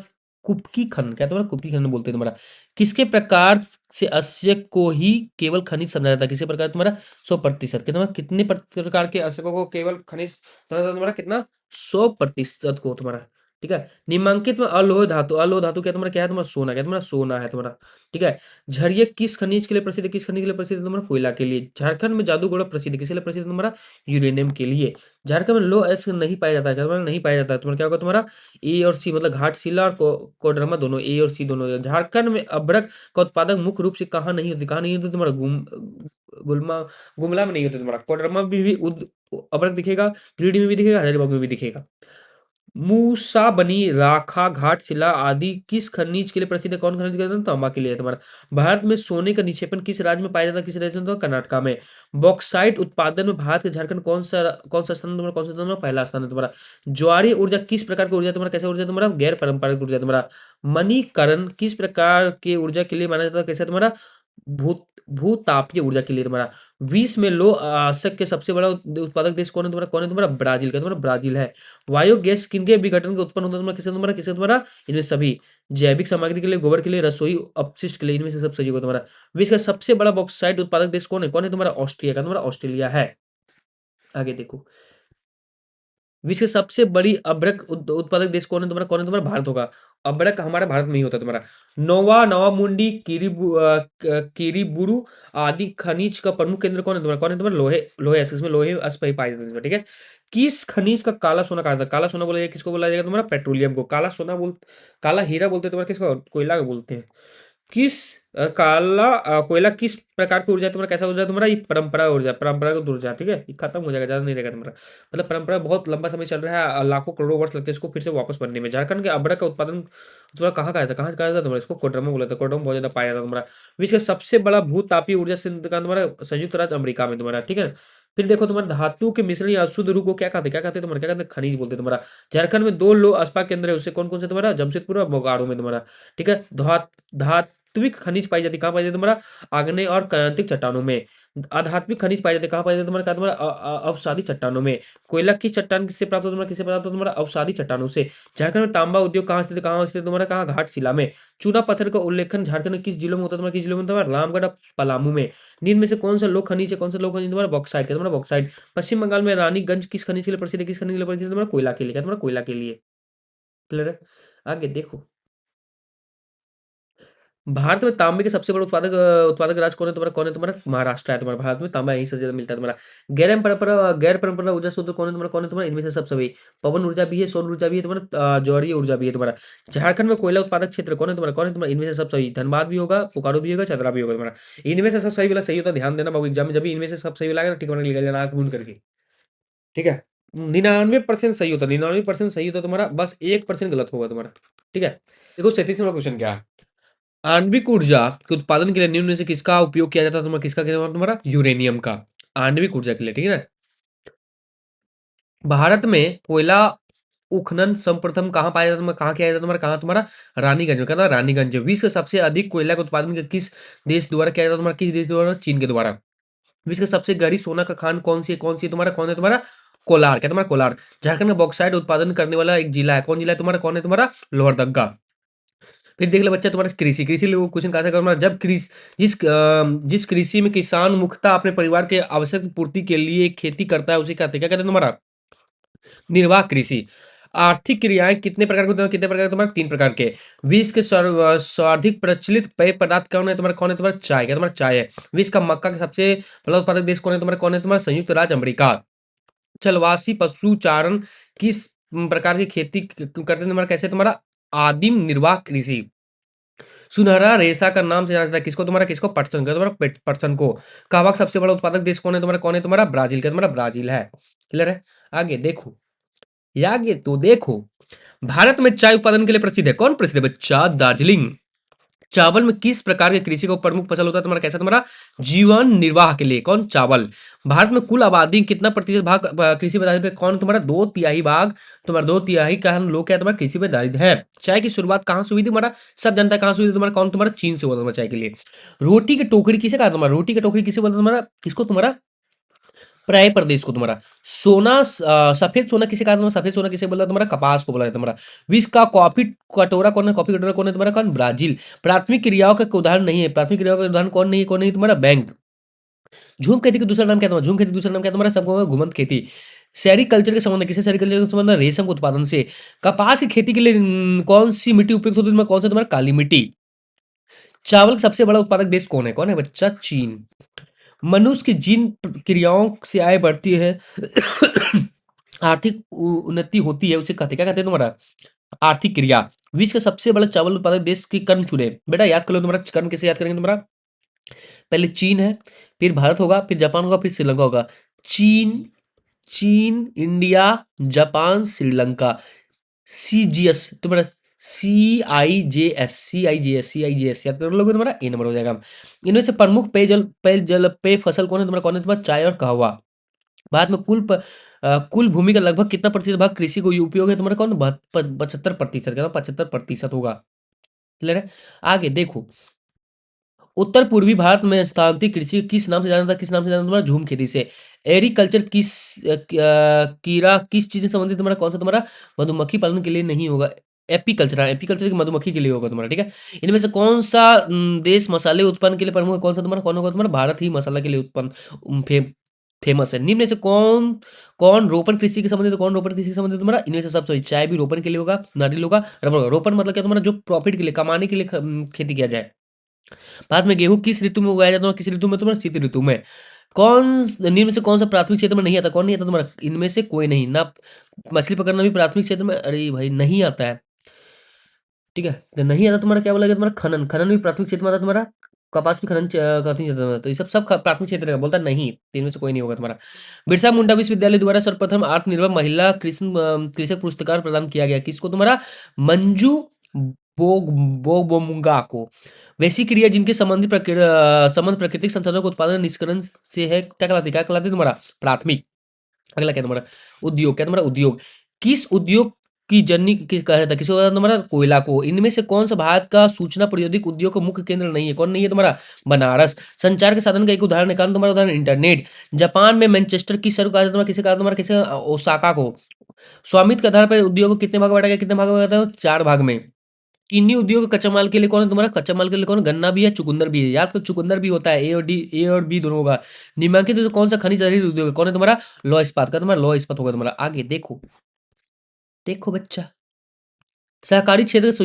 कुपकी खनन। क्या तुम्हारा? कुपकी खनन बोलते हैं तुम्हारा। किसके प्रकार से अश्य को ही केवल खनिज समझा जाता है? किसी प्रकार तुम्हारा? 100%। कि तुम्हारा कितने प्रकार के अश्यों को केवल खनिज समझा जाता है तुम्हारा? कितना? 100% को तुम्हारा। ठीक है। निम्नांकित में अलोह धातु। अलोह धातु क्या तुम्हारा? क्या है तुम्हारा? सोना। क्या तुम्हारा? सोना है तुम्हारा। ठीक है। झरिया किस खनिज के लिए प्रसिद्ध है? किस खनिज के लिए प्रसिद्ध है तुम्हारा? कोयला के लिए। झारखंड में जादूगोड़ा प्रसिद्ध है किस लिए प्रसिद्ध है तुम्हारा? यूरेनियम के लिए। झारखंड में लो एस नहीं पाया जाता है। क्या तुम्हारा? नहीं पाया जाता है तुम्हारा। क्या होगा तुम्हारा? ए और सी मतलब घाटशिला और कोडरमा दोनों, ए और सी दोनों। झारखंड में अभ्रक का उत्पादक मुख्य रूप से कहाँ नहीं होती? कहाँ नहीं होती तुम्हारा? गुलमा गुमला में नहीं होती तुम्हारा। कोडरमा में भी अभ्रक दिखेगा, गिरिडीह में भी दिखेगा, हजारीबाग में भी दिखेगा। मूसा बनी, राखा, घाटशिला आदि किस खनिज के लिए प्रसिद्ध है? कौन खनिज कहते हैं? तांबा के लिए है तुम्हारा। भारत में सोने का निक्षेपण किस राज्य में पाया जाता है? किस राज्य में? तो कर्नाटक में। बॉक्साइट उत्पादन में भारत के झारखंड कौन सा स्थान है तुम्हारा? कौन सा स्थान है? पहला स्थान है तुम्हारा। ज्वारीय ऊर्जा किस प्रकार की ऊर्जा है तुम्हारा? कैसे ऊर्जा है तुम्हारा? गैर पारंपरिक ऊर्जा है तुम्हारा। मणिकरण किस प्रकार की ऊर्जा के लिए माना जाता है? कैसे है तुम्हारा? भूत भूतापीय ऊर्जा के लिए तुम्हारा। विश्व में लौह अयस्क के सबसे बड़ा उत्पादक देश कौन है तुम्हारा? कौन है तुम्हारा? ब्राजील का। तुम्हारा ब्राजील है। बायोगैस किनके विघटन के उत्पन्न होता है तुम्हारा? किससे तुम्हारा? किससे तुम्हारा? इनमें सभी जैविक सामग्री के लिए, गोबर के लिए, रसोई अपशिष्ट के लिए, इनमें से सब सही होगा तुम्हारा। विश्व का सबसे बड़ा बॉक्साइट उत्पादक देश कौन है? कौन है तुम्हारा? ऑस्ट्रिया का। तुम्हारा ऑस्ट्रेलिया है। आगे देखो, विश्व की सबसे बड़ी अभ्रक उत्पादक देश कौन है तुम्हारा? कौन है तुम्हारा? भारत होगा। अभ्रक हमारा भारत में ही होता है तुम्हारा। नोवा मुंडी, किरीबुरु आदि खनिज का प्रमुख केंद्र कौन है तुम्हारा? कौन है तुम्हारा? लोहे लोहे इसमें लोहे अश्व ही पाए जाते हैं। ठीक है। किस खनिज का काला सोना कहा जाता है? काला सोना बोला जाएगा किसको? बोला जाएगा तुम्हारा? पेट्रोलियम को। काला हीरा बोलते हैं तुम्हारा किसको? कोयला को बोलते हैं। किस कोयला किस प्रकार की ऊर्जा है तुम्हारा? कैसा ऊर्जा है तुम्हारा? ये परंपरा ऊर्जा, परंपरागत ऊर्जा। ठीक है, ये खत्म हो जाएगा, ज्यादा नहीं रहेगा तुम्हारा। मतलब परंपरा बहुत लंबा समय चल रहा है, लाखों करोड़ों वर्ष लगते हैं इसको फिर से वापस बनने में। झारखंड के अभ्रक का उत्पादन तुम्हारा कहाँ का था? कहाँ का था तुम्हारा? इसको कोडरमा बोला था। कोडरमा बहुत ज्यादा पाया जाता तुम्हारा। विश्व का सबसे बड़ा भूतापीय ऊर्जा संयंत्र का तुम्हारा संयुक्त राज्य अमेरिका में तुम्हारा। ठीक है। फिर देखो तुम्हारा धातु के मिश्रण या अशुद्ध रूप को क्या कहते हैं? क्या कहते हैं तुम्हारा? क्या कहते हैं? खनिज बोलते हैं तुम्हारा। झारखंड में दो लो अस्पा केंद्र है, उससे कौन कौन से तुम्हारा? जमशेदपुर और बोकारो में तुम्हारा। ठीक है। धात्विक खनिज पाई जाती है कहाँ? पाई जाती है तुम्हारा? आग्नेय और क्रांतिक चट्टानों में। आध्यात्मिक खनिज पाई जाती है कहाँ? पाई जाती है तुम्हारा? क्या तुम्हारा? अवसादी चट्टानों में। कोयला किस चट्टान किससे प्राप्त होता है तुम्हारा? किससे प्राप्त होता है तुम्हारा? अवसादी चट्टानों से। झारखंड में तांबा उद्योग कहाँ स्थित है? कहाँ स्थित है तुम्हारा? कहाँ? घाटशिला में। चूना पत्थर का उल्लेखन झारखंड में किस जिलों में होता है तुम्हारा? किस जिलों में तुम्हारा? रामगढ़ और पलामू में। निम्न में से कौन सा लोह खनिज है? कौन सा लोह खनिज तुम्हारा? बॉक्साइट का। तुम्हारा बॉक्साइट। पश्चिम बंगाल में रानीगंज किस खनिज के लिए प्रसिद्ध है? किस खनिज के लिए प्रसिद्ध है तुम्हारा? कोयला के लिए। क्या तुम्हारा? कोयला के लिए। क्लियर है। आगे देखो, भारत में तांबे के सबसे बड़े उत्पादक राज्य कौन है तुम्हारा? कौन है तुम्हारा? महाराष्ट्र है तुम्हारा। भारत में तांबा यहीं से ज्यादा मिलता है तुम्हारा। गैर परंपरा ऊर्जा स्रोत कौन है तुम्हारा? कौन है तुम्हारा? इनमें से सब सभी पवन ऊर्जा भी है, सौर ऊर्जा भी है तुम्हारा, जौहरी ऊर्जा भी है तुम्हारा। झारखंड में कोयला उत्पादक क्षेत्र कौन है तुम्हारा? कौन है तुम्हारा? इनमें से सब सही धनबाद भी होगा, बोकारो भी होगा, चतरा भी होगा तुम्हारा। इनमें से सब सही वाला सही होता है, ध्यान देना बाबू एग्जाम में जब भी इनमें से सब सही वाला आएगा तो टिक मार्क निकल जाना आंख मूंद करके। ठीक है। 99% सही होता है, 99% सही होता है तुम्हारा, बस 1% गलत होगा तुम्हारा। ठीक है। देखो 37 नंबर क्वेश्चन क्या है? आणविक ऊर्जा के उत्पादन के लिए निम्न में से किसका उपयोग किया जाता है? तुम्हारा किसका किया जाता है तुम्हारा? यूरेनियम का। आणविक ऊर्जा के लिए। ठीक है ना। भारत में कोयला उत्खनन सर्वप्रथम कहाँ पाया जाता है? कहाँ किया जाता है तुम्हारा? कहाँ तुम्हारा? रानीगंज में। कहता है रानीगंज। विश्व के सबसे अधिक कोयला का उत्पादन किस देश द्वारा किया जाता है तुम्हारा? किस देश द्वारा? चीन के द्वारा। विश्व का सबसे गहरी सोना का खान कौन सी है तुम्हारा? कौन है तुम्हारा? कोलार। क्या तुम्हारा? कोलार। झारखंड में बॉक्साइट उत्पादन करने वाला एक जिला है, कौन जिला है तुम्हारा? कौन है तुम्हारा? लोहरदगा। फिर देख ले बच्चा तुम्हारा कृषि कृषि क्वेश्चन कहा था तुम्हारा, जब कृषि जिस कृषि में किसान मुख्यतः अपने परिवार के आवश्यक पूर्ति के लिए खेती करता है उसे कहते हैं, क्या कहते हैं तुम्हारा? निर्वाह कृषि। आर्थिक क्रियाएं कितने प्रकार के होते हैं? कितने प्रकार के तुम्हारे? 3 प्रकार के। विश्व के सर्वाधिक प्रचलित पेय पदार्थ कौन है तुम्हारा? कौन है तुम्हारा? चाय। क्या तुम्हारा? चाय है। विश्व का मक्का का सबसे बड़ा उत्पादक देश कौन है तुम्हारा? कौन है तुम्हारा? संयुक्त राज्य अमेरिका। चलवासी पशुचारण किस प्रकार की खेती करते हैं तुम्हारा? कैसे तुम्हारा? आदिम निर्वाह कृषि। सुनहरा रेशा का नाम से जाना जाता है किसको तुम्हारा? किसको? पटसन का। तुम्हारा पटसन को। कहवा का सबसे बड़ा उत्पादक देश कौन है तुम्हारा? कौन है तुम्हारा? ब्राजील का। तुम्हारा ब्राजील है। क्लियर है। आगे देखो, ये आगे तो देखो, भारत में चाय उत्पादन के लिए प्रसिद्ध है, कौन प्रसिद्ध है बच्चा? दार्जिलिंग। चावल में किस प्रकार के कृषि को प्रमुख फसल होता है तुम्हारा? कैसा तुम्हारा? जीवन निर्वाह के लिए। कौन? चावल। भारत में कुल आबादी कितना प्रतिशत भाग कृषि पर आधारित है? कौन तुम्हारा? 2/3 भाग तुम्हारा, 2/3 का लोग क्या है तुम्हारा? कृषि पर आधारित है। चाय की शुरुआत कहाँ से हुई थी तुम्हारा? सब जनता कहाँ से हुई थी तुम्हारा? कौन तुम्हारा? चीन से हुआ था तुम्हारा चाय के लिए। रोटी की टोकरी किसे कहा तुम्हारा? रोटी की टोकरी किसे बोलता तुम्हारा? किसको तुम्हारा? प्राय प्रदेश को तुम्हारा। सफेद सोना किसे कहा तुम्हारा? सफेद सोना किसे बोला तुम्हारा? कपास को बोला है तुम्हारा। विश्व का कॉफी कटोरा कौन है? कॉफी कटोरा कौन है तुम्हारा? कौन? ब्राजील। प्राथमिक क्रियाओं का कोई उदाहरण नहीं है, प्राथमिक क्रियाओं का उदाहरण कौन नहीं है? कौन नहीं तुम्हारा? बैंक। झूम खेती का दूसरा नाम क्या है तुम्हारा? झूम खेती का दूसरा नाम क्या है तुम्हारा? सबको घुमंत खेती। सेरीकल्चर के संबंध किसे? सेरीकल्चर के संबंध रेशम के उत्पादन से। कपास की खेती के लिए कौन सी मिट्टी उपयुक्त होती है तुम्हारा? कौन सा तुम्हारा? काली मिट्टी। चावल का सबसे बड़ा उत्पादक देश कौन है? कौन है बच्चा? चीन। मनुष्य की जिन क्रियाओं से आय बढ़ती है, आर्थिक उन्नति होती है, उसे कहते क्या कहते हैं तुम्हारा? आर्थिक क्रिया। विश्व का सबसे बड़ा चावल उत्पादक देश की कर्ण चुने बेटा, याद कर लो तुम्हारा कर्ण कैसे याद करेंगे तुम्हारा? पहले चीन है, फिर भारत होगा, फिर जापान होगा, फिर श्रीलंका होगा। चीन, चीन, इंडिया, जापान, श्रीलंका। CGS तुम्हारा CIJS याद कर लोगे तुम्हारा ए नंबर हो जाएगा। इनमें से प्रमुख पेयजल पेय फसल कौन है तुम्हारा? कौन है तुम्हारा? चाय और कहवा। भारत में कुल भूमि का लगभग कितना प्रतिशत भाग कृषि को उपयोग है तुम्हारा? कौन? 75%, कहना 75% होगा। क्लियर है? आगे देखो, उत्तर पूर्वी भारत में स्थानांतरित कृषि किस नाम से जाना था? किस नाम से जाना था तुम्हारा? झूम खेती से। एग्रीकल्चर कीड़ा किस चीज से संबंधित तुम्हारा? कौन सा तुम्हारा? मधुमक्खी पालन के लिए नहीं होगा। एपीकल्चर, हाँ एपीकल्चर की मधुमक्खी के लिए होगा तुम्हारा, ठीक है। इनमें से कौन सा देश मसाले उत्पादन के लिए प्रमुख है? कौन सा तुम्हारा? कौन होगा तुम्हारा? भारत ही मसाला के लिए उत्पन्न फेमस है। निम्न में से कौन कौन रोपण कृषि के संबंधित? कौन रोपण कृषि के संबंधित तुम्हारा? इनमें से सबसे चाय भी रोपण के लिए होगा, नारियल होगा, रबर होगा। रोपण मतलब क्या तुम्हारा? जो प्रॉफिट के लिए, कमाने के लिए खेती किया जाए। भारत में गेहूं किस ऋतु में उगाया जाता है? किस ऋतु में तुम्हारा? शीत ऋतु में। कौन निम्न में से कौन सा प्राथमिक क्षेत्र में नहीं आता? कौन नहीं आता तुम्हारा? इनमें से कोई नहीं ना। मछली पकड़ना भी प्राथमिक क्षेत्र में, अरे भाई नहीं आता है, ठीक है। तो नहीं आता तुम्हारा, क्या बोला गया तुम्हारा? खनन, खनन भी प्राथमिक क्षेत्र में आता है तुम्हारा। कपास भी खनन प्राथमिक क्षेत्र में आता है। तो ये सब प्राथमिक क्षेत्र का बोलता है नहीं, तीन में से कोई नहीं होगा तुम्हारा। बिरसा मुंडा विश्वविद्यालय द्वारा सर्वप्रथम आत्मनिर्भर महिला कृषक पुरस्कार प्रदान किया गया किसको तुम्हारा? मंजू बोग बोगबोमुंगा को। वैसी क्रिया जिनके संबंध प्राकृतिक संसाधनों के उत्पादन निष्करण से है, क्या कहलाती है? क्या कहलाती है तुम्हारा? प्राथमिक। अगला क्या तुम्हारा? उद्योग, क्या तुम्हारा? उद्योग। किस उद्योग की जननी किस कहा जाता है? किसको कहा जाता है तुम्हारा? कोयला को। इनमें से कौन सा भारत का सूचना प्रौद्योगिक उद्योग का मुख्य केंद्र नहीं है? कौन नहीं है तुम्हारा? बनारस। संचार के साधन का एक उदाहरण निकालो तुम्हारा, उदाहरण इंटरनेट। जापान में मैनचेस्टर किस शहर को कहा जाता है तुम्हारा? किसे कहा तुम्हारा? किसे? ओसाका को। स्वामित्व के आधार पर उद्योग को कितने भाग में बांटा गया? कितने भाग में बांटा गया? 4 भाग में। चीनी उद्योग कच्चा माल के लिए कौन है तुम्हारा? कच्चा माल के लिए कौन? गन्ना भी है, चुकंदर भी है। याद करो चुकंदर भी होता है, ए और बी दोनों होगा। निम्नलिखित में से कौन सा खनिज आधारित उद्योग है? कौन है तुम्हारा? लौह इस्पात का। तुम्हारा लौह इस्पात होगा तुम्हारा। आगे देखो, देखो बच्चा, सहकारी क्षेत्र से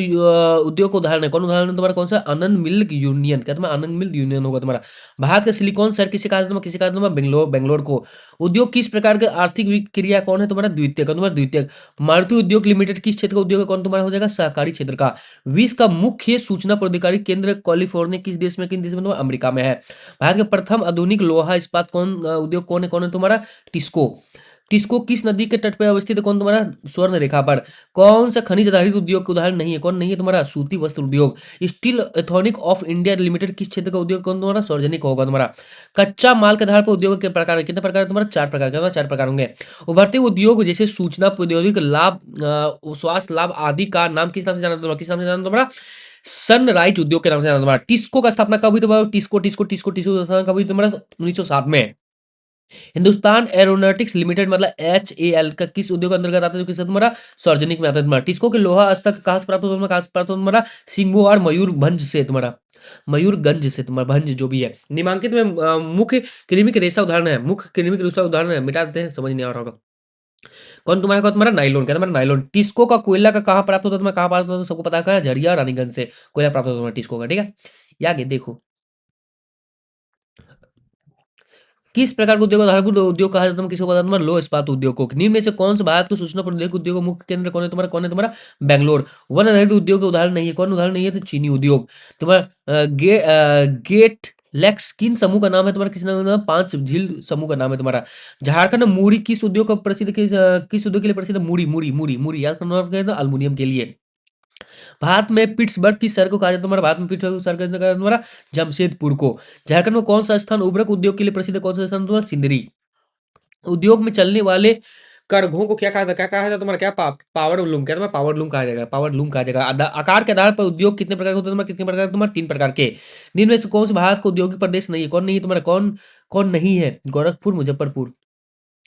उद्योग का उदाहरण है। कौन उदाहरण है तुम्हारा? कौन सा? आनंद मिल्क यूनियन। क्या तुम्हारा? आनंद मिल्क यूनियन होगा तुम्हारा। भारत का सिलिकॉन शहर किसे कहा जाता है? किसे कहा जाता है? बेंगलोर, बेंगलोर को। उद्योग किस प्रकार के आर्थिक क्रिया कौन है तुम्हारा? द्वितीय का। तुम्हारा द्वितीय। मारुति उद्योग लिमिटेड किस क्षेत्र का उद्योग है? कौन तुम्हारा हो जाएगा? सहकारी क्षेत्र का। विश्व का मुख्य सूचना प्रौद्योगिकी केंद्र कैलिफोर्निया किस देश में? किन देश में? तुम्हारा अमेरिका में है। भारत का प्रथम आधुनिक लोहा इस्पात उद्योग कौन है? कौन है तुम्हारा? टिस्को। टिस्को किस नदी के तट पर अवस्थित है? कौन तुम्हारा? स्वर्ण रेखा पर। कौन सा खनिज आधारित उद्योग का उदाहरण नहीं है? कौन नहीं है तुम्हारा? सूती वस्त्र उद्योग। स्टील एथॉनिक ऑफ इंडिया लिमिटेड किस क्षेत्र का उद्योग? कौन तुम्हारा? सार्वजनिक होगा तुम्हारा। कच्चा माल के आधार पर उद्योग के प्रकार है। कितने प्रकार है तुम्हारा? 4 प्रकार का। 4 प्रकार होंगे। उभरते उद्योग जैसे सूचना प्रौद्योगिक लाभ, स्वास्थ्य लाभ आदि का नाम किस नाम से जाना तुम्हारा? किस नाम से जाना तुम्हारा? सनराइज उद्योग के नाम से जाना तुम्हारा। टिस्को का स्थापना कब हुई तुम्हारा? टिस्को टिस्को टिस्को टिस्को का स्थापना कब हुई तुम्हारा? 1907 में। हिंदुस्तान एरोनॉटिक्स लिमिटेड मतलब HAL का किस उद्योग के अंतर्गत आता है? जो किस तुम्हारा? सार्वजनिक में आता है तुम्हारा। टिस्को के लोहा अस्तक कहाँ से प्राप्त होता है तुम्हारा? कहाँ से प्राप्त होता है तुम्हारा? सिंघू और मयूरभंज से तुम्हारा। मयूरगंज से तुम्हारा, भंज जो भी है। निम्नलिखित में मुख्य कृमि के रेशा उदाहरण है। मुख्य कृमि के रेशा उदाहरण है, मिटा देते हैं, समझ नहीं आ रहा होगा। कौन तुम्हारा? नाइलोन। क्या तुम्हारा? नाइलोन। टिस्को का कोयला का कहाँ प्राप्त होता है तुम्हारा? कहाँ प्राप्त होता है? सबको पता है, झरिया रानीगंज से कोयला प्राप्त होता है तुम्हारा टिस्को का, ठीक है। ये आगे देखो, किस प्रकार का उद्योग आधारभूत उद्योग कहा जाता है? किसको पता है तुम्हारा? लो इस्पात उद्योग को। निम्न में से कौन सा भारत के सूचना प्रौद्योगिकी उद्योग का मुख्य केंद्र कौन है तुम्हारा? कौन है तुम्हारा? बेंगलोर। वन आधारित उद्योग का उदाहरण नहीं है। कौन उदाहरण नहीं है? तो चीनी उद्योग। तुम्हारा गेट लेक्स किन समूह का नाम है तुम्हारा? किस नाम है? 5 झील समूह का नाम है तुम्हारा। झारखंड में मूड़ी किस उद्योग का प्रसिद्ध, किस उद्योग के लिए प्रसिद्ध? मूड़ी मूड़ी मूड़ी मूड़ी, याद करना, अल्मुनियम के लिए। भारत में पिट्सबर्ग किस शहर को कहा जाता है तुम्हारा? भारत में पिट्सबर्ग शहर का कहा तुम्हारा? जमशेदपुर को। झारखंड में कौन सा स्थान उर्वरक उद्योग के लिए प्रसिद्ध है? कौन सा स्थान तुम्हारा? सिंदरी। उद्योग में चलने वाले करघों को क्या कहा था? क्या कहा था तुम्हारा? क्या पावर लूम। क्या तुम्हारा? पावर लूम कहा जाएगा। पावर लूम कहा जाएगा। आकार के आधार पर उद्योग कितने प्रकार के होते हैं तुम्हारे? कितने प्रकार? तुम्हारे 3 प्रकार के। निम्न में से कौन से भारत का औद्योगिक प्रदेश नहीं है? कौन नहीं है तुम्हारा? कौन कौन नहीं है? गोरखपुर, मुजफ्फरपुर,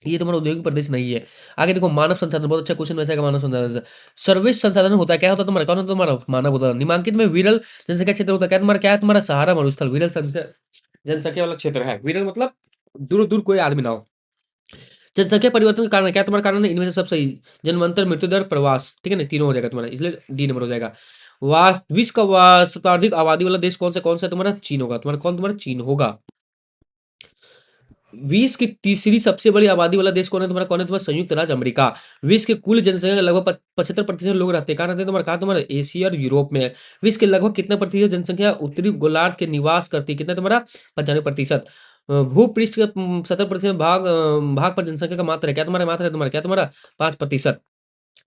ये तुम्हारा औद्योगिक प्रदेश नहीं है। आगे देखो, मानव संसाधन, बहुत अच्छा क्वेश्चन वैसे का। मानव संसाधन, सर्विस संसाधन होता है, क्या होता है तुम्हारा? कौन होता है तुम्हारा? मानव होता है। निम्नलिखित में विरल जनसंख्या क्षेत्र होता है, क्या तुम्हारा? क्या है तुम्हारा? सहारा मरुस्थल विरल जनसंख्या वाला क्षेत्र है। विरल मतलब दूर दूर कोई आदमी ना हो। जनसंख्या परिवर्तन का कारण क्या तुम्हारा? कारण है इनमें से सब सही। जन्मांतर, मृत्यु दर, प्रवास, ठीक है ना, तीनों हो जाएगा तुम्हारा, इसलिए डी नंबर हो जाएगा। विश्व का सर्वाधिक आबादी वाला देश कौन सा? कौन सा तुम्हारा? चीन होगा तुम्हारा। कौन तुम्हारा? चीन होगा। विश्व की तीसरी सबसे बड़ी आबादी वाला देश कौन है तुम्हारा? कौन है तुम्हारा? संयुक्त राज्य अमेरिका। विश्व के कुल जनसंख्या के लगभग 75% लोग रहते हैं, कहाँ रहते हैं तुम्हारा? कहाँ तुम्हारा? एशिया और यूरोप में है। विश्व के लगभग कितना प्रतिशत जनसंख्या उत्तरी गोलार्ध के निवास करती है? कितना तुम्हारा? 95%। भूपृष्ठ के 70% भाग पर जनसंख्या का मात्रा है, क्या तुम्हारा? मात्रा है तुम्हारा? क्या तुम्हारा? 5%,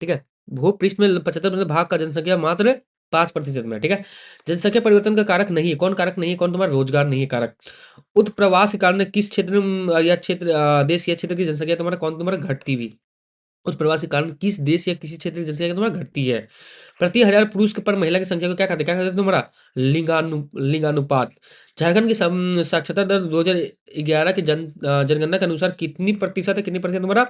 ठीक है। भूपृष्ठ में 75% भाग का जनसंख्या मात्र 5% में है, ठीक है। जनसंख्या परिवर्तन का कारक नहीं है, कौन कारक नहीं है, कौन तुम्हारा रोजगार नहीं है कारक। उत्प्रवास के कारण किस क्षेत्र या क्षेत्र देश या क्षेत्र की जनसंख्या तुम्हारा कौन तुम्हारा घटती हुई। उत्प्रवास के कारण किस देश या किसी क्षेत्र की जनसंख्या तुम्हारा घटती है। प्रति हजार पुरुष पर महिला की संख्या को क्या कहते हैं तुम्हारा लिंगानुपात। झारखंड की साक्षरता दर 2011 की जनगणना के अनुसार कितनी प्रतिशत है, कितनी प्रतिशत तुम्हारा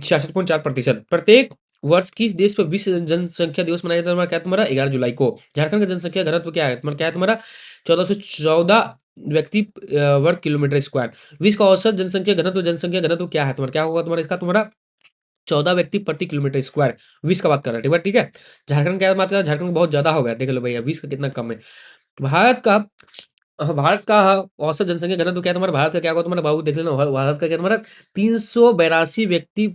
66.4%। प्रत्येक वर्ष किस देश पर विश्व जनसंख्या दिवस मनाया जाता है तुम्हारा, क्या तुम्हारा 11 जुलाई को। झारखंड का जनसंख्या घनत्व क्या है तुम्हारा, क्या है तुम्हारा 1414 व्यक्ति वर्ग किलोमीटर स्क्वायर। विश्व का औसत जनसंख्या घनत्व क्या है तुम्हारा, क्या होगा तुम्हारा इसका, तुम्हारा 14 व्यक्ति प्रति किलोमीटर स्क्वायर। 20 का बात कर रहा है, ठीक है। झारखंड क्या बात कर रहा है, झारखंड बहुत ज्यादा हो गया, देख लो भैया 20 का कितना कम है। भारत का भारत का औसत जनसंख्या घनत्व क्या है तुम्हारा, भारत का क्या होगा तुम्हारा बाबू देख लेना, भारत का क्या तुम्हारा 382 व्यक्ति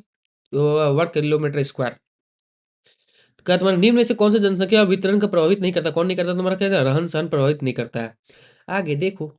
वर्ग किलोमीटर स्क्वायर। क्या तुम्हारा निम्न में से कौन सा जनसंख्या वितरण का प्रभावित नहीं करता, कौन नहीं करता तुम्हारा, क्या रहन सहन प्रभावित नहीं करता है। आगे देखो।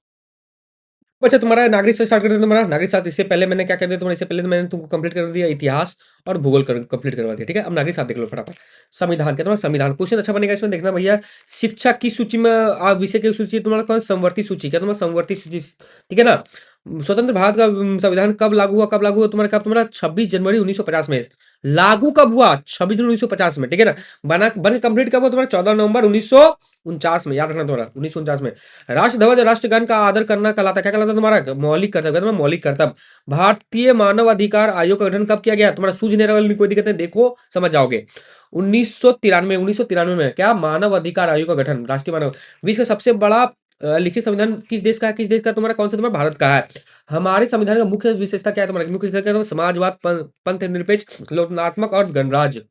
अच्छा तुम्हारा नागरिक से स्टार्ट कर दिया, तुम्हारा नागरिक साथ इससे पहले मैंने क्या कर दिया तुम्हारा, इससे पहले तो मैंने तुमको कंप्लीट कर दिया इतिहास और भूगोल कंप्लीट करवा दिया, ठीक है। अब नागरिक साथ देख लो फटाफट। संविधान क्या तुम्हारा, संविधान क्वेश्चन अच्छा बनेगा इसमें, देखना भैया। शिक्षा की सूची में आप विषय की सूची तुम्हारा कौन, समवर्ती सूची, क्या तुम्हारा समवर्ती सूची, ठीक है ना। स्वतंत्र भारत का संविधान कब लागू हुआ, कब लागू हुआ तुम्हारा, कब तुम्हारा 26 जनवरी 1950 में। लागू कब हुआ, 26 जनवरी 1950 में, ठीक है ना। बन कंप्लीट कब हुआ तुम्हारा, 14 नवंबर 1949 में, याद रखना तुम्हारा 1949 में। राष्ट्र ध्वज और राष्ट्रगान का आदर करना कहलाता, क्या कहलाता तुम्हारा मौलिक कर्तव्य, तुम्हारा मौलिक कर्तव्य। भारतीय मानव अधिकार आयोग का गठन कब किया गया, तुम्हारा सूझने वाली कोई दिक्कत नहीं, देखो समझ जाओगे। 1993 में क्या मानव अधिकार आयोग का गठन, राष्ट्रीय मानव। विश्व का सबसे बड़ा लिखित संविधान किस देश का है, किस देश का तुम्हारा, कौन सा तुम्हारा भारत का है। हमारे संविधान का मुख्य विशेषता क्या है तुम्हारा, मुख्य विशेषता क्या है, समाजवाद, पंथ निरपेक्ष, लोकनात्मक और गणराज्य।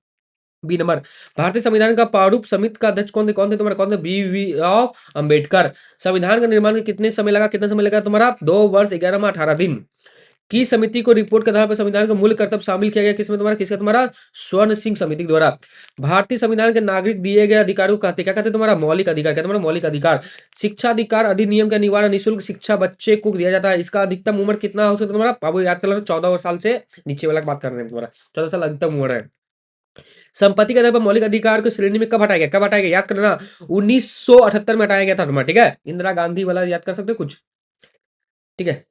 बी नंबर, भारतीय संविधान का प्रारूप समिति का अध्यक्ष कौन थे तुम्हारा, कौन थे, BV राव अंबेडकर। संविधान का निर्माण के कितना समय लगा तुम्हारा, 2 वर्ष 11 माह 18 दिन। की समिति को रिपोर्ट के आधार पर संविधान का मूल कर्तव्य शामिल किया गया, किसमें तुम्हारा, किसका तुम्हारा, स्वर्ण सिंह समिति द्वारा। भारतीय संविधान के नागरिक दिए गए अधिकारों को कहते, क्या कहते तुम्हारा, मौलिक अधिकार, क्या तुम्हारा मौलिक अधिकार। शिक्षा अधिकार अधिनियम का निवारण, निःशुल्क शिक्षा बच्चे को दिया जाता है, इसका अधिकतम उम्र कितना हो सकता है तुम्हारा, बाबू याद कर लो, 14 साल से नीचे वाला बात कर रहे हैं तुम्हारा, 14 साल अधिकतम उम्र है। संपत्ति के आधार पर मौलिक अधिकार को श्रेणी में कब हटाया गया, कब हटाया गया, याद करना 1978 में हटाया गया था तुम्हारा, ठीक है। इंदिरा गांधी वाला याद कर सकते हो कुछ, ठीक है।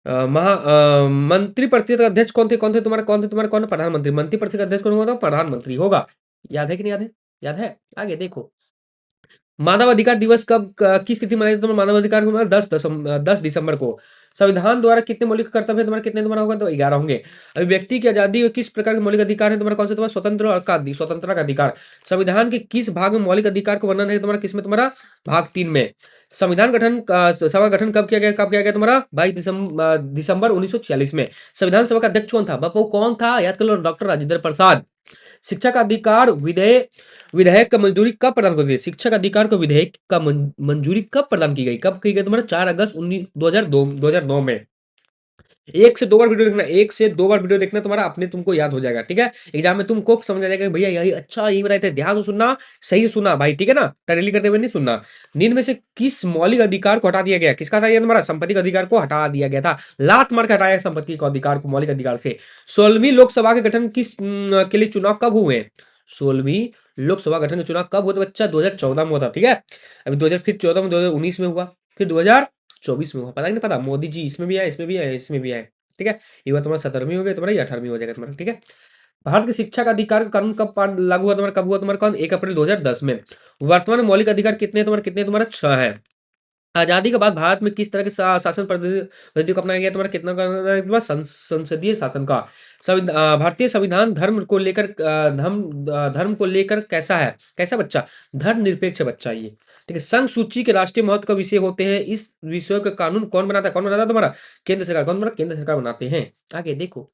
मंत्री परिषद का अध्यक्ष कौन थे तुम्हारा, कौन प्रधानमंत्री, मंत्री परिषद का अध्यक्ष कौन होगा, प्रधानमंत्री होगा। याद है कि नहीं याद है, याद है। आगे देखो। मानव अधिकार दिवस किस तिथि मनाया जाता है, मानव अधिकार को 10 दिसंबर को। संविधान द्वारा कितने मौलिक कर्तव्य है तुम्हारा, कितने तुम्हारा होगा, तो 11 होंगे। अभी व्यक्ति की आजादी और किस प्रकार के मौलिक अधिकार है तुम्हारा, कौन सा तुम्हारा, स्वतंत्रता का अधिकार। संविधान के किस भाग में मौलिक अधिकार को वर्णन है तुम्हारा, किसमें तुम्हारा, भाग 3 में। संविधान गठन सभा गठन कब किया गया तुम्हारा, 22 दिसंबर 1946 में। संविधान सभा का अध्यक्ष कौन था बापू, कौन था, याद कर लो, डॉक्टर राजेंद्र प्रसाद। शिक्षा का अधिकार विधेयक विधेयक का मंजूरी कब प्रदान कर दी, शिक्षा का अधिकार को विधेयक का मंजूरी कब प्रदान की गई, कब की गई तुम्हारा, 4 अगस्त 2002 में। 1 से 2 बार वीडियो देखना, 1 से 2 बार वीडियो देखना, तुम्हारा अपने तुमको याद हो जाएगा, ठीक है। एग्जाम में तुमको समझ आ जाएगा कि भैया यही अच्छा, यही बताए थे, ध्यान से सुनना, सही से सुनना भाई, ठीक है ना, टरेली करते हुए नहीं सुनना। निम्न में से किस मौलिक अधिकार को हटा दिया गया, किसका हटाया तुम्हारा, संपत्ति का अधिकार को हटा दिया गया था, लात मार के हटाया संपत्ति का अधिकार को मौलिक अधिकार से। 16वीं लोकसभा के गठन के लिए चुनाव कब हुए, 16वीं लोकसभा गठन के चुनाव कब हुआ, तो बच्चा 2014 में हुआ था, ठीक है। अभी 2014 में, 2019 में हुआ, फिर 2024 में हुआ, पता ही नहीं, पता मोदी जी इसमें भी आए, इसमें भी आए, इसमें भी आए, ठीक है। ये बात तुम्हारा 17वीं हो गई, तुम्हारा ये 18वीं हो जाएगा तुम्हारा, ठीक है। भारत की शिक्षा का अधिकार का कानून लागू हुआ तुम्हारा, कब हुआ तुम्हारा, कौन, 1 अप्रैल 2010 में। वर्तमान में मौलिक अधिकार कितने तुम्हारा 6 है। आजादी के बाद भारत में किस तरह के शासन पद्धति को अपनाया गया तुम्हारा, कितना तुम्हारा संसदीय शासन का। भारतीय संविधान धर्म को लेकर कैसा है, कैसा बच्चा, धर्म निरपेक्ष बच्चा ये, ठीक है। संघ सूची के राष्ट्रीय महत्व का विषय होते हैं, इस विषय का कानून कौन बनाता है तुम्हारा, केंद्र सरकार, कौन बनाता, केंद्र सरकार बनाते हैं। आगे देखो,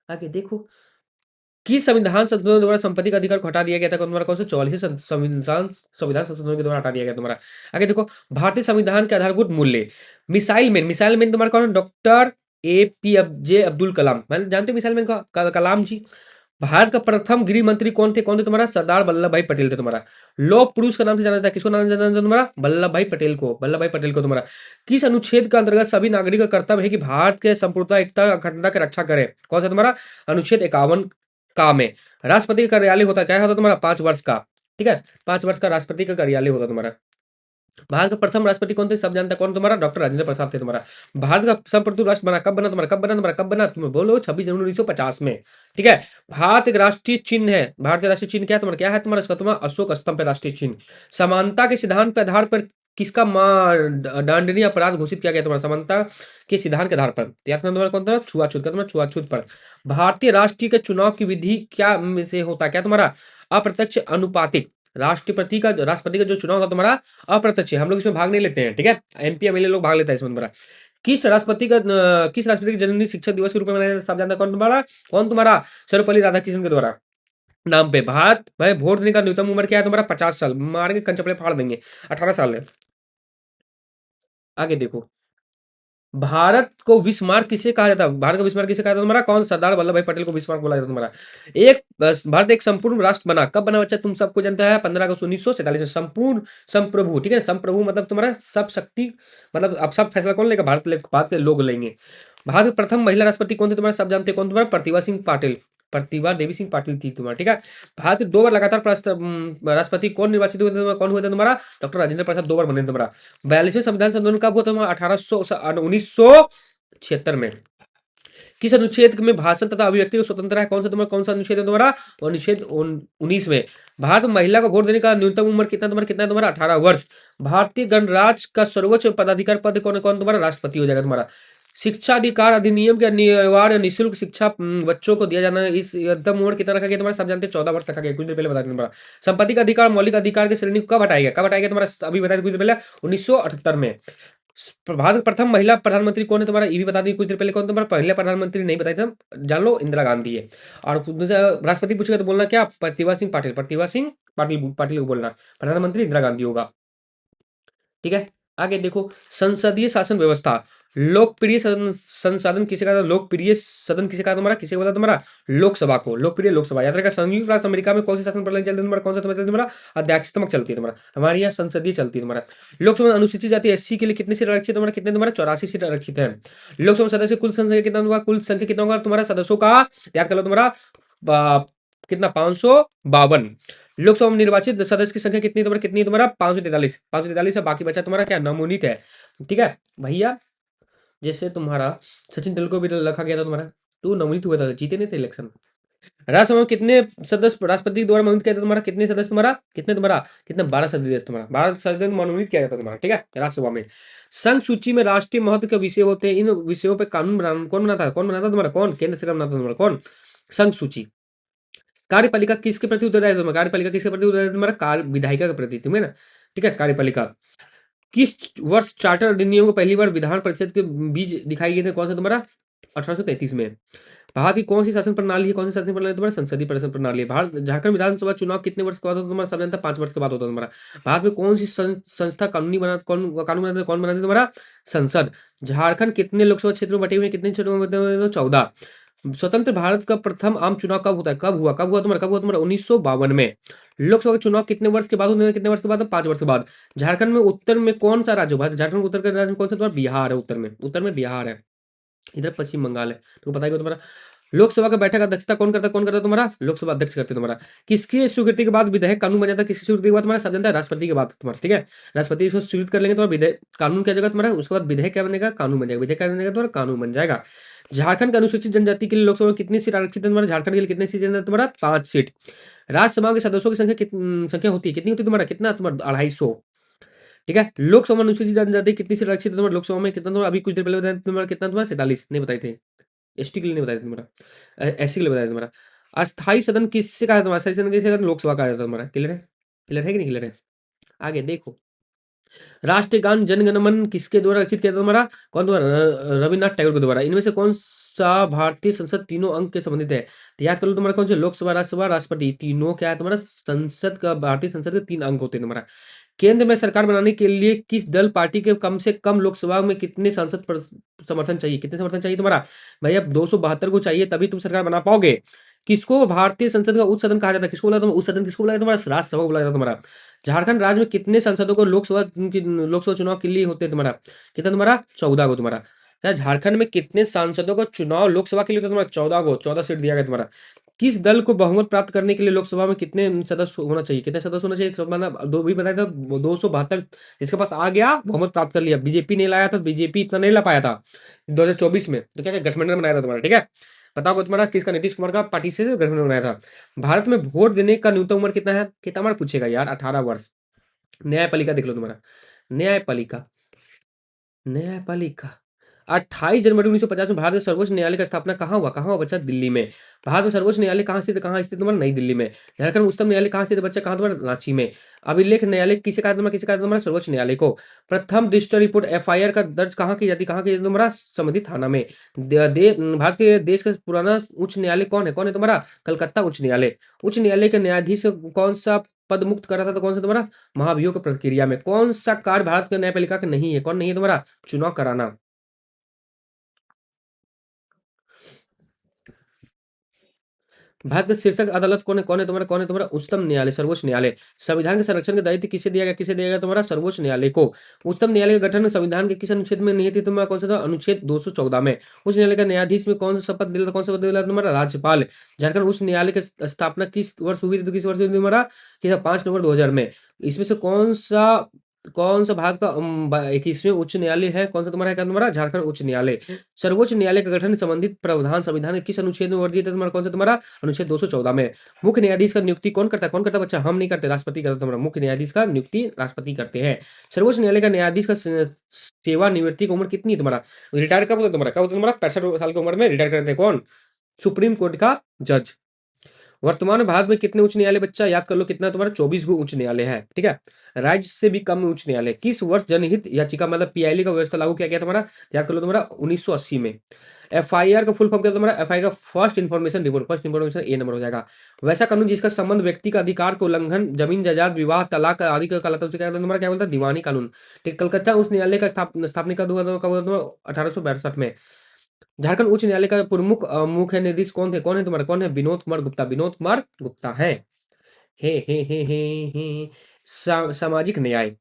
आगे देखो। किस संविधान संशोधन द्वारा संपत्ति का अधिकार को हटा दिया गया था तुम्हारा, कौन सा, 44 संविधान संविधान संशोधन के द्वारा हटा दिया गया तुम्हारा। आगे देखो। भारतीय संविधान के आधारभूत मूल्य। मिसाइल मैन तुम्हारा कौन है, डॉक्टर APJ अब्दुल कलाम, मतलब जानते हो मिसाइल मैन कलाम जी। भारत का प्रथम गृह मंत्री कौन थे तुम्हारा, सरदार वल्लभ भाई पटेल थे तुम्हारा। लौह पुरुष का नाम से जाना जाता है, किसको नाम से जाना जाता है तुम्हारा, वल्लभ भाई पटेल को तुम्हारा। किस अनुच्छेद के अंतर्गत सभी नागरिक का कर्तव्य है कि भारत के संपूर्णता, एकता, अखंडता की रक्षा करें, कौन सा तुम्हारा, अनुच्छेद 51 का में राष्ट्रपति का कार्यालय होता क्या होता तुम्हारा 5 वर्ष का, ठीक है, 5 वर्ष का राष्ट्रपति का कार्यालय होता तुम्हारा। भारत का प्रथम राष्ट्रपति कौन थे, सब जानते हैं, कौन तुम्हारा, डॉक्टर राजेंद्र प्रसाद थे तुम्हारा। भारत का सर्वप्रथम राष्ट्र बना कब बना तुम्हारा, कब बना तुम्हारा, कब बना, तुम बोलो 26 जनवरी 1950 में, ठीक है। भारत एक राष्ट्रीय चिन्ह है, भारत का राष्ट्रीय चिन्ह क्या है तुम्हारा, क्या है तुम्हारा, उसका तुम्हारा अशोक स्तंभ पे राष्ट्रीय चिन्ह। समानता के सिद्धांत के आधार पर किसका दंडनीय अपराध घोषित किया गया तुम्हारा, समानता के सिद्धांत के आधार पर, याद करना तुम्हारा कौन था, छुआछूत का, तुम्हारा छुआछूत पर। भारतीय राष्ट्रीय के चुनाव की विधि क्या में से होता है, क्या तुम्हारा, अप्रत्यक्ष अनुपातिक। राष्ट्रपति का जो चुनाव होता तुम्हारा अप्रत्यक्ष है, हम लोग इसमें भाग नहीं लेते हैं, ठीक है, एमपी एमएलए लोग भाग लेते हैं इसमें तुम्हारा। किस राष्ट्रपति की जन्मदिन शिक्षक दिवस के रूप में मनाया जाता है, सब जानता है, कौन तुम्हारा, सर्वपल्ली राधाकृष्णन के द्वारा नाम पे। भारत भाई वोट देने का न्यूनतम उम्र क्या है तुम्हारा, 50 साल, मारेंगे कंचपले फाड़ देंगे, 18 साल है। आगे देखो, भारत को विस्मार्क किसे कहा जाता है, भारत को विस्मार्क किसे कहा जाता है तुम्हारा, कौन, सरदार वल्लभ भाई पटेल को विस्मार्क बोला जाता है तुम्हारा। भारत एक संपूर्ण राष्ट्र बना, कब बना बच्चा, तुम सबको जानता है, 15 अगस्त 1947 में, संपूर्ण संप्रभु, ठीक है, संप्रभु मतलब तुम्हारा सब शक्ति, मतलब अब सब फैसला कौन लेगा, भारत के लोग लेंगे। भारत के प्रथम महिला राष्ट्रपति कौन थे तुम्हारा, सब जानते हैं, कौन तुम्हारा, प्रतिभा सिंह पाटिल, प्रतिभा देवी सिंह पाटिल थी तुम्हारा, ठीक है। भारत के 2 बार लगातार राष्ट्रपति कौन निर्वाचित हुए थे, कौन हुए थे तुम्हारा, डॉक्टर राजेंद्र प्रसाद 2 बार बने तुम्हारा। 42वें संविधान संशोधन कब हुआ था तुम्हारा, 1976 में। किस अनुच्छेद में भाषण तथा अभिव्यक्ति को स्वतंत्र है, कौन सा अनुच्छेद है तुम्हारा, अनुच्छेद 19 में। भारत में महिला को वोट देने का न्यूनतम उम्र कितना है तुम्हारा, 18 वर्ष। भारतीय गणराज्य का सर्वोच्च पदाधिकार पद कौन तुम्हारा, राष्ट्रपति हो जाएगा तुम्हारा। शिक्षा अधिकार अधिनियम के अनिवार्य निःशुल्क शिक्षा बच्चों को दिया जाना, इस अधिकतम उम्र कितना रखा गया तुम्हारा, सब जानते हैं 14 वर्ष रखा गया, कुछ देर पहले बता तुम्हारा। संपत्ति का अधिकार मौलिक अधिकार की श्रेणी कब हटाया गया, तुम्हारा, अभी बताया कुछ देर पहले, 1978 में। भारत की प्रथम महिला प्रधानमंत्री कौन है तुम्हारा, ये भी बता दी कुछ देर पहले, कौन तुम्हारा महिला प्रधानमंत्री नहीं बताई था, जान लो, इंदिरा गांधी है। और राष्ट्रपति पूछेगा तो बोलना क्या, प्रतिभा सिंह पाटिल, पाटिल को बोलना, प्रधानमंत्री इंदिरा गांधी होगा, ठीक है। आगे देखो, संसदीय शासन व्यवस्था, लोकप्रिय संसाधन किसे कहा, लोकप्रिय सदन किसे कहा तुम्हारा, किसे बोला तुम्हारा, लोकसभा को, लोकप्रिय लोकसभा। याद रखा, संयुक्त राष्ट्र अमेरिका में कौन सी शासन प्रणाली चलती है तुम्हारा, कौन सा तुम्हारा, अध्यक्षात्मक चलती है तुम्हारा, हमारे यहाँ संसदीय चलती है तुम्हारा। लोकसभा अनुसूचित जाति एससी के लिए कितनी सीट आरक्षित है तुम्हारा, कितने तुम्हारा, 84 सीट आरक्षित है। लोकसभा सदस्य कुल संख्या कितना होगा, कुल संख्या कितना होगा तुम्हारा सदस्यों का, याद कर लो तुम्हारा, कितना, 552। लोकसभा में निर्वाचित सदस्य की संख्या कितनी तुम्हारा, 543 है, बाकी बचा तुम्हारा क्या, नवोन्नीत है, ठीक है भैया। जैसे तुम्हारा सचिन तेंदुलकर भी रखा गया था तुम्हारा, तो नवोन्नीत हुआ था, जीते नहीं थे इलेक्शन। राज्यसभा में कितने सदस्य राष्ट्रपति द्वारा मनोनीत किया था तुम्हारा, कितने सदस्य तुम्हारा, कितने 12 सदस्य तुम्हारा, 12 सदस्य मनोनीत किया जाता तुम्हारा, ठीक है, राज्यसभा में। संघ सूची में राष्ट्रीय महत्व के विषय होते हैं, इन विषयों पर कानून बनाना कौन बनाता तुम्हारा, कौन, केंद्र सरकार बनाता तुम्हारा, कौन, संघ सूची। कार्यपालिका किसके प्रति उत्तरदायी है तुम्हारा, कार्यपालिका किसके प्रति उत्तरदायी है तुम्हारा, कार्य विधायिका के प्रति, तुम्हें ना, ठीक है, कार्यपालिका। किस वर्ष चार्टर अधिनियम को पहली बार विधान परिषद के बीच दिखाई गए थे, कौन सा तुम्हारा, 1833 में। भारत की कौन सी शासन प्रणाली है, कौन सी शासन प्रणाली तुम्हारा, संसदीय शासन प्रणाली है। भारत झारखंड विधानसभा चुनाव कितने वर्ष के बाद होता है तुम्हारा, सब जानता है, 5 वर्ष के बाद होता है तुम्हारा। भारत में कौन सी संस्था कानून बनाते, कौन बनाते तुम्हारा, संसद। झारखंड कितने लोकसभा क्षेत्र में बटे हुए, कितने क्षेत्रों में बटे हुए, 14। स्वतंत्र भारत का प्रथम आम चुनाव कब होता है, कब हुआ तुम्हारा, 1952 में। लोकसभा के चुनाव कितने वर्ष के बाद होते हैं, कितने वर्ष के बाद, 5 वर्ष के बाद। झारखंड में उत्तर में कौन सा राज्य है, झारखंड में उत्तर के राज्य में कौन सा तुम्हारा, बिहार है, उत्तर में बिहार है, इधर पश्चिम बंगाल है, तो पता ही तुम्हारा। लोकसभा का बैठक अध्यक्षता कौन करता तुम्हारा, लोकसभा अध्यक्ष करते तुम्हारा। किसकी स्वीकृति के बाद विधेयक कानून बन जाता है, किसकी स्वीकृति के बाद तुम्हारा, सब जानता है, राष्ट्रपति के बाद तुम्हारा, ठीक है। राष्ट्रपति इसको स्वीकृत कर लेंगे तो विधेयक कानून क्या जाएगा तुम्हारा, उसके बाद विधेयक क्या बनेगा, कानून बन जाएगा, विधेयक क्या बनेगा तुम्हारा, कानून बन जाएगा। झारखंड के अनुसूचित जनजाति के लिए लोकसभा में कितनी सीट आरक्षित है तुम्हारा, झारखंड के लिए कितनी सीट है तुम्हारा, 5 सीट। राज्यसभा के सदस्यों की संख्या होती है, कितनी होती है तुम्हारा, कितना तुम्हारा, 250, ठीक है। लोकसभा अनुसूचित जनजाति कितनी सीट आरक्षित है तुम्हारा, लोकसभा में कितना तुम्हारा, अभी कुछ देर पहले बताया तुम्हारा, कितना तुम्हारा, 47 नहीं बताए थे, एसटी के लिए नहीं बताया तुम्हारा, एससी के लिए बताया तुम्हारा। अस्थाई सदन किससे कहा तुम्हारा, अस्थाई सदन किससे कहा, लोकसभा का आया था तुम्हारा, क्लियर है, क्लियर है कि नहीं क्लियर है। आगे देखो, राष्ट्रीय गान जन गण मन किसके द्वारा रचित किया था तुम्हारा, कौन तुम्हारा, रविन्द्रनाथ टैगोर के द्वारा। इनमें से कौन सा भारतीय संसद तीनों अंग के संबंधित है, तो याद कर लो तुम्हारा, कौन से, लोकसभा, राज्यसभा, राष्ट्रपति, तीनों क्या है तुम्हारा, संसद का, भारतीय संसद के 3 अंग होते हैं तुम्हारा। केंद्र में सरकार बनाने के लिए किस दल पार्टी के कम से कम लोकसभा में कितने सांसद समर्थन चाहिए, कितने समर्थन चाहिए तुम्हारा, भाई अब 272 को चाहिए, तभी तुम सरकार बना पाओगे। किसको भारतीय संसद का उच्च सदन कहा जाता है, किसको बोला तुम उच्च सदन, किसको बोला तुम्हारा, राज्यसभा को बोला जाता है तुम्हारा। झारखंड राज्य में कितने सांसदों को लोकसभा चुनाव के लिए होते हैं तुम्हारा, कितना तुम्हारा, 14 को तुम्हारा। झारखंड में कितने सांसदों को चुनाव लोकसभा के लिए होता है तुम्हारा, 14 को, 14 सीट दिया गया तुम्हारा। किस दल को बहुमत प्राप्त करने के लिए लोकसभा में कितने सदस्य होना चाहिए, कितने सदस्य होना चाहिए, सब मतलब दो भी बताया था, 272 जिसके पास आ गया बहुमत प्राप्त कर लिया। बीजेपी नहीं लाया था, बीजेपी इतना नहीं ला पाया था 2024 में, तो क्या क्या गठबंधन बनाया था तुम्हारा, ठीक है। बताओ तुम्हारा किसका, नीतीश कुमार का पार्टी से गठबंधन बनाया था। भारत में वोट देने का न्यूनतम उम्र कितना है, कितना बार पूछेगा यार, 18 वर्ष। न्यायपालिका देख लो तुम्हारा, न्यायपालिका, न्यायपालिका 28 जनवरी 1950 में भारत के सर्वोच्च न्यायालय का स्थापना कहाँ हुआ, कहाँ हुआ बच्चा, दिल्ली में। भारत में सर्वोच्च न्यायालय कहाँ स्थित है, कहाँ स्थित तुम्हारा, नई दिल्ली में। झारखंड में उच्चतम न्यायालय कहाँ स्थित है बच्चा, कहाँ तुम्हारा, रांची में। अभिलेख न्यायालय किसे कहा तुम्हारा, किसे कहा तुम्हारा, सर्वोच्च न्यायालय को। प्रथम डिजिटल रिपोर्ट एफआईआर का दर्ज कहाँ की जाती, कहाँ की जाती तुम्हारा, संबंधित थाना में। भारत के देश का पुराना उच्च न्यायालय कौन है तुम्हारा, कलकत्ता उच्च न्यायालय। उच्च न्यायालय के न्यायाधीश को कौन सा पद मुक्त करा था, तो कौन सा तुम्हारा, महाभियोग प्रक्रिया में। कौन सा कार्य भारत के न्यायपालिका का नहीं है, कौन नहीं है तुम्हारा, चुनाव कराना। भारत का शीर्षक अदालत कौन है तुम्हारा, उच्चतम न्यायालय, सर्वोच्च न्यायालय। संविधान के संरक्षण का दायित्व किसे दिया गया, किसे दिया गया तुम्हारा, सर्वोच्च न्यायालय को। उच्चतम न्यायालय का गठन संविधान के किस अनुच्छेद में नहीं थी तुम्हारा, कौन सा था, अनुच्छेद 214 में। उच्च न्यायालय का न्यायाधीश में कौन सा शपथ दिला था, कौन सा शपथ दिला था तुम्हारा, राज्यपाल। झारखंड उच्च न्यायालय की स्थापना किस वर्ष हुई थी, तो किस वर्ष हुई थी तुम्हारा, 5 नवंबर 2000 में। इसमें से कौन सा भारत का 21वें उच्च न्यायालय है, कौन सा तुम्हारा है, क्या तुम्हारा, झारखंड उच्च न्यायालय। सर्वोच्च न्यायालय का गठन संबंधित प्रावधान संविधान के किस अनुच्छेद में वर्णित है तुम्हारा, कौन सा तुम्हारा, अनुच्छेद 214 में। मुख्य न्यायाधीश का नियुक्ति कौन करता है, कौन करता है बच्चा, हम नहीं करते, राष्ट्रपति करता है तुम्हारा। मुख्य न्यायाधीश का नियुक्ति राष्ट्रपति करते हैं। सर्वोच्च न्यायालय का न्यायाधीश का सेवानिवृत्ति की उम्र कितनी है तुम्हारा, रिटायर कब होता है तुम्हारा, कब होता है तुम्हारा, 65 साल की उम्र में रिटायर करते हैं कौन, सुप्रीम कोर्ट का जज। वर्तमान में भारत में कितने उच्च न्यायालय बच्चा, याद कर लो कितना तुम्हारा, 24 गो उच्च न्यायालय है, ठीक है। राज्य से भी कम उच्च न्यायालय। किस वर्ष जनहित याचिका मतलब पीआईएल का व्यवस्था लागू किया गया तुम्हारा, याद कर लो तुम्हारा, 1980 में। एफआईआर का फुल फॉर्म क्या है तुम्हारा, एफआईआर का first information report, first information a number हो जाएगा। वैसा कानून जिसका संबंध व्यक्ति का अधिकार को उल्लंघन, जमीन जायदाद, विवाह, तलाक आदि का कहलाता है, उसे क्या कहते हैं तुम्हारा, क्या बोलता है, दीवानी कानून। ठीक, कलकत्ता उच्च न्यायालय का स्थापना कब हुआ था, कब हुआ था, 1862 में। झारखंड उच्च न्यायालय का प्रमुख मुख्य न्यायाधीश कौन थे, कौन है तुम्हारा, कौन है, विनोद कुमार गुप्ता, विनोद कुमार गुप्ता है। हे सामाजिक न्याय,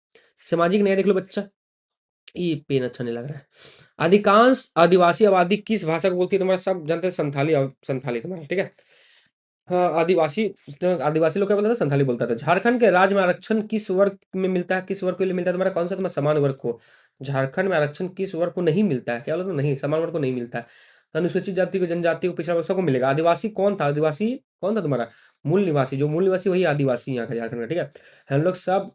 सामाजिक न्याय देख लो बच्चा, ये पेन अच्छा नहीं लग रहा है। अधिकांश आदिवासी आबादी किस भाषा को बोलती है तुम्हारा, सब जानते हैं, संथाली, संथाली तुम्हारा, ठीक है। हाँ, आदिवासी, तो आदिवासी लोग क्या बोलता था, संथाली बोलता था। झारखंड के राज्य में आरक्षण किस वर्ग में मिलता है, किस वर्ग के लिए मिलता है तुम्हारा, कौन सा तुम्हारा, समान वर्ग को। झारखंड में आरक्षण किस वर्ग को नहीं मिलता है, क्या बोलते हैं? नहीं, समान वर्ग को नहीं मिलता है। अनुसूचित जाति को, जनजाति को, पिछड़ा वर्ग सबको मिलेगा। आदिवासी कौन था, आदिवासी कौन था तुम्हारा, मूल निवासी, जो मूल निवासी वही आदिवासी यहाँ का, झारखंड का, ठीक है।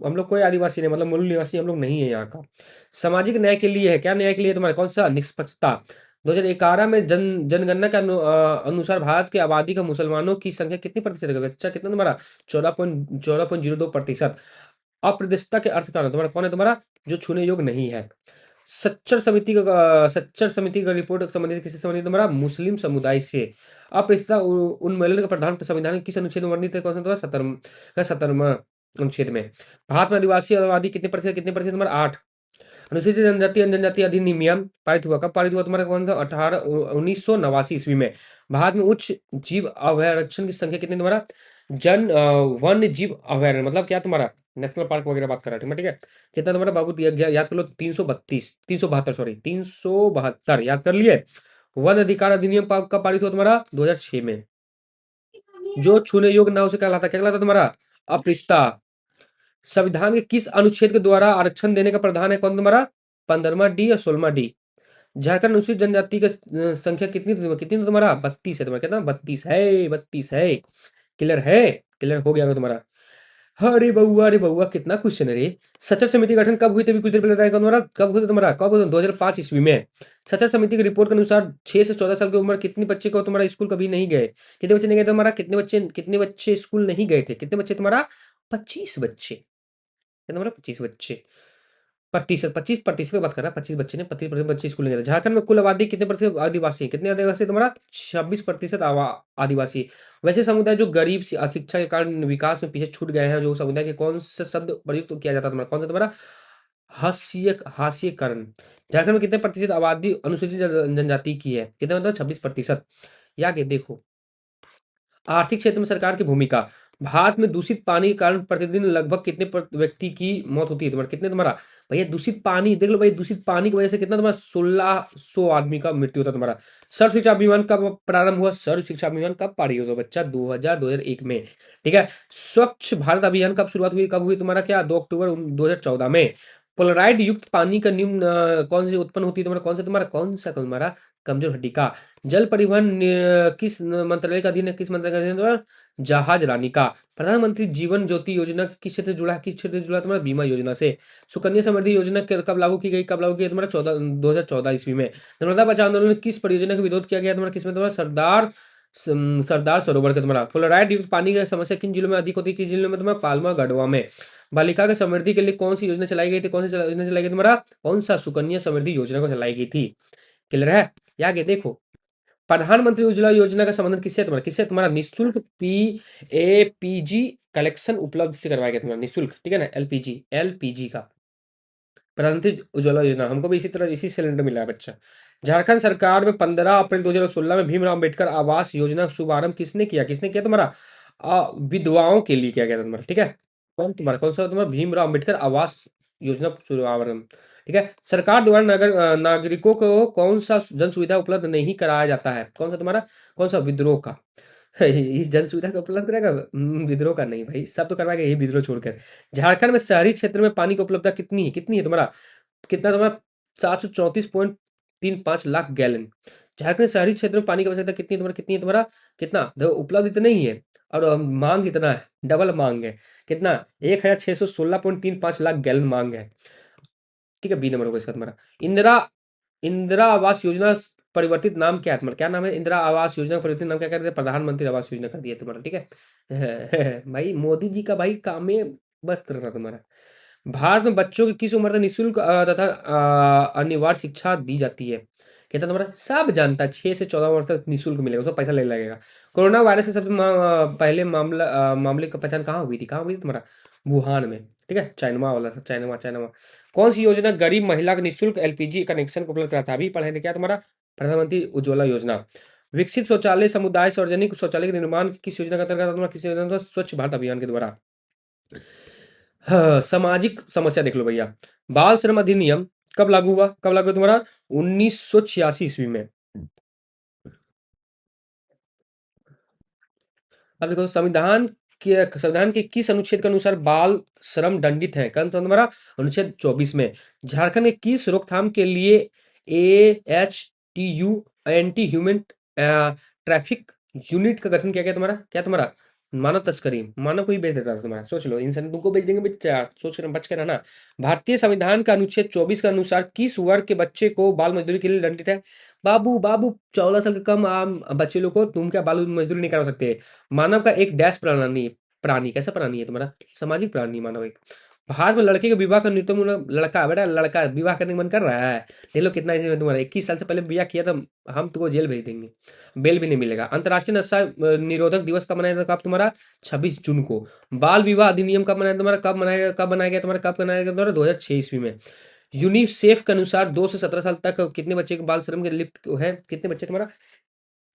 हम लोग कोई आदिवासी नहीं, मतलब मूल निवासी हम लोग नहीं है यहाँ का। सामाजिक न्याय के लिए है, क्या न्याय के लिए तुम्हारा, कौन सा, निष्पक्षता। 2011 में जनगणना के अनुसार भारत की आबादी का मुसलमानों की संख्या कितनी प्रतिशत है बच्चा, कितना तुम्हारा, 14.02%। अप्रदिष्टता के अर्थ क्या है तुम्हारा, कौन है तुम्हारा, जो छूने योग्य नहीं है। सच्चर समिति का रिपोर्ट संबंधित किससे संबंधित तुम्हारा, मुस्लिम समुदाय से। अप्रदिष्टता उन्मूलन का प्रधान संविधान में किस अनुच्छेद में वर्णित है, कौन सा तुम्हारा, 17वां अनुच्छेद में। भारत में आदिवासी आबादी कितने प्रतिशत तुम्हारा, 8। अनुसूचित जनजाति जनजाति अधिनियम पारित हुआ, कब पारित हुआ तुम्हारा, कौन सा, 1989 ईस्वी में। भारत में उच्च जीव अभयारक्षण की संख्या कितनी तुम्हारा, वन्य जीव अभयारण्य मतलब क्या तुम्हारा, नेशनल पार्क वगैरह बात कर रहा है, ठीक है। कितना तुम्हारा बाबू दिया गया, याद कर लो, 372, सॉरी 372, याद कर लिए। वन अधिकार अधिनियम कब पारित हुआ तुम्हारा, 2006 में। जो छूने योग्य ना उसे क्या कहलाता तुम्हारा, अपृष्ठता। संविधान के किस अनुच्छेद के द्वारा आरक्षण देने का प्रावधान है, कौन तुम्हारा, 15डी या 16डी। झारखंड अनुसूचित जनजाति का संख्या कितनी तुम्हारा, 32 है तुम्हारा, कितना, 32 है। क्लियर है, क्लियर हो गया तुम्हारा। अरे बउआ कितना क्वेश्चन है रे। सचर समिति का गठन कब हुई थी, अभी कुछ देर पहले बताया, तुम्हारा कब हुआ था तुम्हारा, कब हुआ था, 2005 ईस्वी में। सचर समिति की रिपोर्ट के अनुसार 6 से 14 साल की उम्र कितने बच्चे को तुम्हारा स्कूल कभी नहीं गए, कितने बच्चे नहीं गए तुम्हारा, कितने बच्चे स्कूल नहीं गए थे, कितने बच्चे तुम्हारा, 25 बच्चे, तुम्हारा 25 बच्चे। प्रतिशत, 25% की बात कर रहा है, 25 बच्चे ने, 25% बच्चे स्कूल नहीं गए। झारखंड में कुल आबादी कितने प्रतिशत आदिवासी है, कितने आदिवासी तुम्हारा, 26% आदिवासी। वैसे समुदाय जो गरीब अशिक्षा के कारण विकास में पीछे छूट गए हैं, जो समुदाय के कौन से शब्द प्रयुक्त किया जाता है तुम्हारा, कौन सा तुम्हारा, हास्यकरण। झारखंड में कितने प्रतिशत आबादी अनुसूचित जनजाति की है, कितने मतलब, 26%। या के देखो, आर्थिक क्षेत्र में सरकार की भूमिका। भारत में दूषित पानी के कारण प्रतिदिन लगभग कितने व्यक्ति की मौत होती है तुम्हारा, कितने तुम्हारा भैया, दूषित पानी देख लो भाई, दूषित पानी की वजह से कितना तुम्हारा 1600 आदमी का मृत्यु होता है तुम्हारा। सर्व शिक्षा अभियान कब प्रारंभ हुआ, सर्व शिक्षा अभियान कब पारित हुआ बच्चा, 2001 में। ठीक है। स्वच्छ भारत अभियान कब शुरुआत हुई, कब हुई तुम्हारा, क्या 2 अक्टूबर 2014 में। पोलराइड युक्त पानी का निम्न कौन सी उत्पन्न होती है तुम्हारा, कौन सा तुम्हारा कमजोर हड्डी का। जल परिवहन किस मंत्रालय का अधीन है, किस मंत्रालय का अधीन है तुम्हारा, जहाज रानी का। प्रधानमंत्री जीवन ज्योति योजना किस क्षेत्र से जुड़ा है, किस क्षेत्र से जुड़ा है तुम्हारा, बीमा योजना से। सुकन्या समृद्धि योजना कब लागू की गई, कब लागू की गई तुम्हारा, 2014 ईस्वी में। नर्मदा बचाओ आंदोलन में किस परियोजना का विरोध किया गया तुम्हारा, किसमें तुम्हारा, सरदार सरोवर का तुम्हारा। फ्लोराइड युक्त पानी की समस्या किन जिलों में अधिक होती है, किस जिलों में तुम्हारा, पालमा गढ़वा में। बालिका की समृद्धि के लिए कौन सी योजना चलाई गई थी, कौन सी योजना चलाई गई तुम्हारा, कौन सा, सुकन्या समृद्धि योजना को चलाई गई थी। क्लियर है। आगे देखो, प्रधानमंत्री उज्ज्वला योजना का संबंध किससे है तुम्हारा, किससे, तुम्हारा निःशुल्क पीएपीजी कलेक्शन उपलब्ध से करवाया गया तुम्हारा, निःशुल्क, ठीक है ना, एलपीजी, एलपीजी का। प्रधानमंत्री उज्ज्वला योजना, हमको भी इसी तरह इसी सिलेंडर मिला है बच्चा। झारखंड सरकार में 15 अप्रैल 2016 में भीमराव अम्बेडकर आवास योजना का शुभारंभ किसने किया, तुम्हारा, विधवाओं के लिए किया गया था तुम्हारा। ठीक है। कौन सा तुम्हारा, भीमराव अम्बेडकर आवास योजना शुभारंभ। ठीक है। सरकार द्वारा नागरिकों को कौन सा जन सुविधा उपलब्ध नहीं कराया जाता है, कौन सा तुम्हारा, कौन सा, विद्रोह का। इस जन सुविधा का उपलब्ध कराएगा, विद्रोह का नहीं भाई, सब तो करवाएगा यही विद्रोह छोड़कर। झारखंड में शहरी क्षेत्र में पानी की उपलब्धता कितनी है तुम्हारा, कितना तुम्हारा, 734.35 लाख गैलन। झारखंड शहरी क्षेत्र में पानी की आवश्यकता कितनी है तुम्हारा, कितना देखो, उपलब्ध इतना ही है और मांग इतना है, डबल मांग है, कितना, 1616.35 लाख गैलन मांग है। ठीक है। बी नंबर होगा इसका तुम्हारा। इंदिरा इंदिरा आवास योजना परिवर्तित नाम क्या है तुम्हारा, क्या नाम है, इंदिरा आवास योजना का परिवर्तित नाम क्या कर दिया, प्रधानमंत्री आवास योजना कर दिया तुम्हारा। ठीक है। भाई मोदी जी का भाई काम में मस्त रहता तुम्हारा। भारत में बच्चों की किस उम्र तक निःशुल्क तथा अनिवार्य शिक्षा दी जाती है, कहता तुम्हारा, सब जानता है, 6 से 14 वर्ष तक निःशुल्क मिलेगा, उसको पैसा ले लगेगा। कोरोना वायरस के सबसे पहले मामले की पहचान कहाँ हुई थी तुम्हारा, वुहान में। ठीक है। चाइना वाला था, चाइना। कौन सी योजना गरीब महिला को निःशुल्क एलपीजी कनेक्शन को उपलब्ध कराता है, अभी पढ़े थे क्या तुम्हारा, प्रधानमंत्री उज्ज्वला योजना। विकसित शौचालय समुदाय सार्वजनिक शौचालय के निर्माण किस योजना का अंतर्गत आता है तुम्हारा, किस योजना का, स्वच्छ भारत अभियान के द्वारा। हाँ, सामाजिक समस्या देख लो भैया, बाल श्रम अधिनियम कब लागू हुआ तुम्हारा, 1986 ईस्वी में। अब देखो, संविधान के किस अनुच्छेद के अनुसार बाल श्रम दंडित है, कौन सा तुम्हारा, अनुच्छेद 24 में। झारखंड के किस रोकथाम के लिए AHTU, anti human traffic unit का गठन किया गया तुम्हारा, क्या तुम्हारा, मानव तस्करी, मानव को ही बेच देता था तुम्हारा, सोच लो, इंसान तुमको बेच देंगे बच्चा, सोच कर बच कर रहना। भारतीय संविधान का अनुच्छेद 24 के अनुसार किस वर्ग के बच्चे को बाल मजदूरी के लिए दंडित है, बाबू बाबू, 14 साल के कम आम बच्चे लोग को तुम क्या बाल मजदूरी नहीं करा सकते। मानव का एक डैश प्राणी, कैसा प्राणी है तुम्हारा, सामाजिक प्राणी मानव एक। भारत में लड़के के विवाह का न्यूनतम उम्र, लड़का बेटा, लड़का विवाह करने का मन कर रहा है, देख लो कितना इसमें तुम्हारा, 21 साल से पहले विवाह किया तो हम तुमको जेल भेज देंगे, बेल भी नहीं मिलेगा। अंतर्राष्ट्रीय नशा निरोधक दिवस कब मनाया जाता है तुम्हारा, 26 जून को। बाल विवाह अधिनियम कब मनाया तुम्हारा, कब बनाया गया तुम्हारा, कब बनाया गया तुम्हारा, 2006 ईस्वी में। यूनिसेफ के अनुसार 2 से 17 साल तक कितने बच्चे के बाल श्रम के लिप्त है, कितने बच्चे तुम्हारा,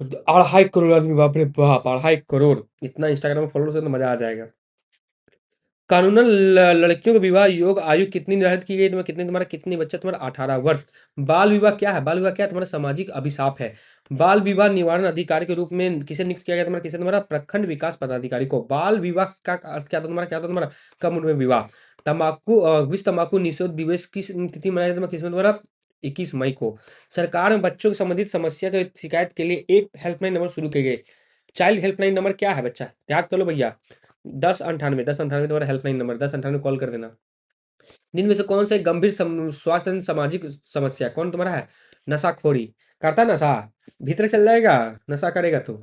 2.5 करोड़ आदमी, बाप रे बाप, 2.5 करोड़, इतना इंस्टाग्राम फॉलोअर्स है तो मजा आ जाएगा। कानूनन लड़कियों का विवाह योग आयु कितनी निर्धारित की गई तुम्हारा, कितने बच्चे तुम्हारा, 18 वर्ष। बाल विवाह क्या है, तुम्हारा सामाजिक अभिशाप है। बाल विवाह निवारण अधिकारी के रूप में किसे नियुक्त किया गया तुम्हारा, प्रखंड विकास पदाधिकारी को। बाल विवाह का अर्थ क्या था तुम्हारा, कम उम्र में विवाह। विश्व तंबाकू निषेध दिवस किस तिथि मनाया जाता है, किसमें तुम्हारा, 21 मई को। सरकार में बच्चों की संबंधित समस्या की शिकायत के लिए एक हेल्पलाइन नंबर शुरू किए गए, चाइल्ड हेल्पलाइन नंबर क्या है बच्चा, याद कर लो भैया, 1098 तुम्हारा हेल्पलाइन नंबर, 1098 कॉल कर देना। दिन में से कौन सा एक गंभीर स्वास्थ्य सामाजिक समस्या कौन तुम्हारा है, नशाखोरी, करता नशा, भीतर चल जाएगा, नशा करेगा तो।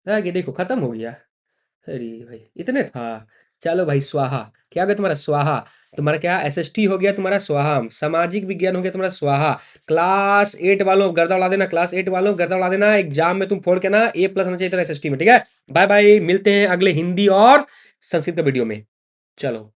ये देखो खत्म हो गया, अरे भाई इतने था, चलो भाई स्वाहा, क्या हो गया तुम्हारा, स्वाहा। तुम्हारा क्या, SST हो गया तुम्हारा, स्वाहा। सामाजिक विज्ञान हो गया तुम्हारा, स्वाहा। क्लास 8 वालों गर्दा उड़ा देना, क्लास 8 वालों गर्दा उड़ा देना, एग्जाम में तुम फोड़ के ना A+ आना चाहिए था SST में। ठीक है। बाय बाय, मिलते हैं अगले हिंदी और संस्कृत के वीडियो में, चलो।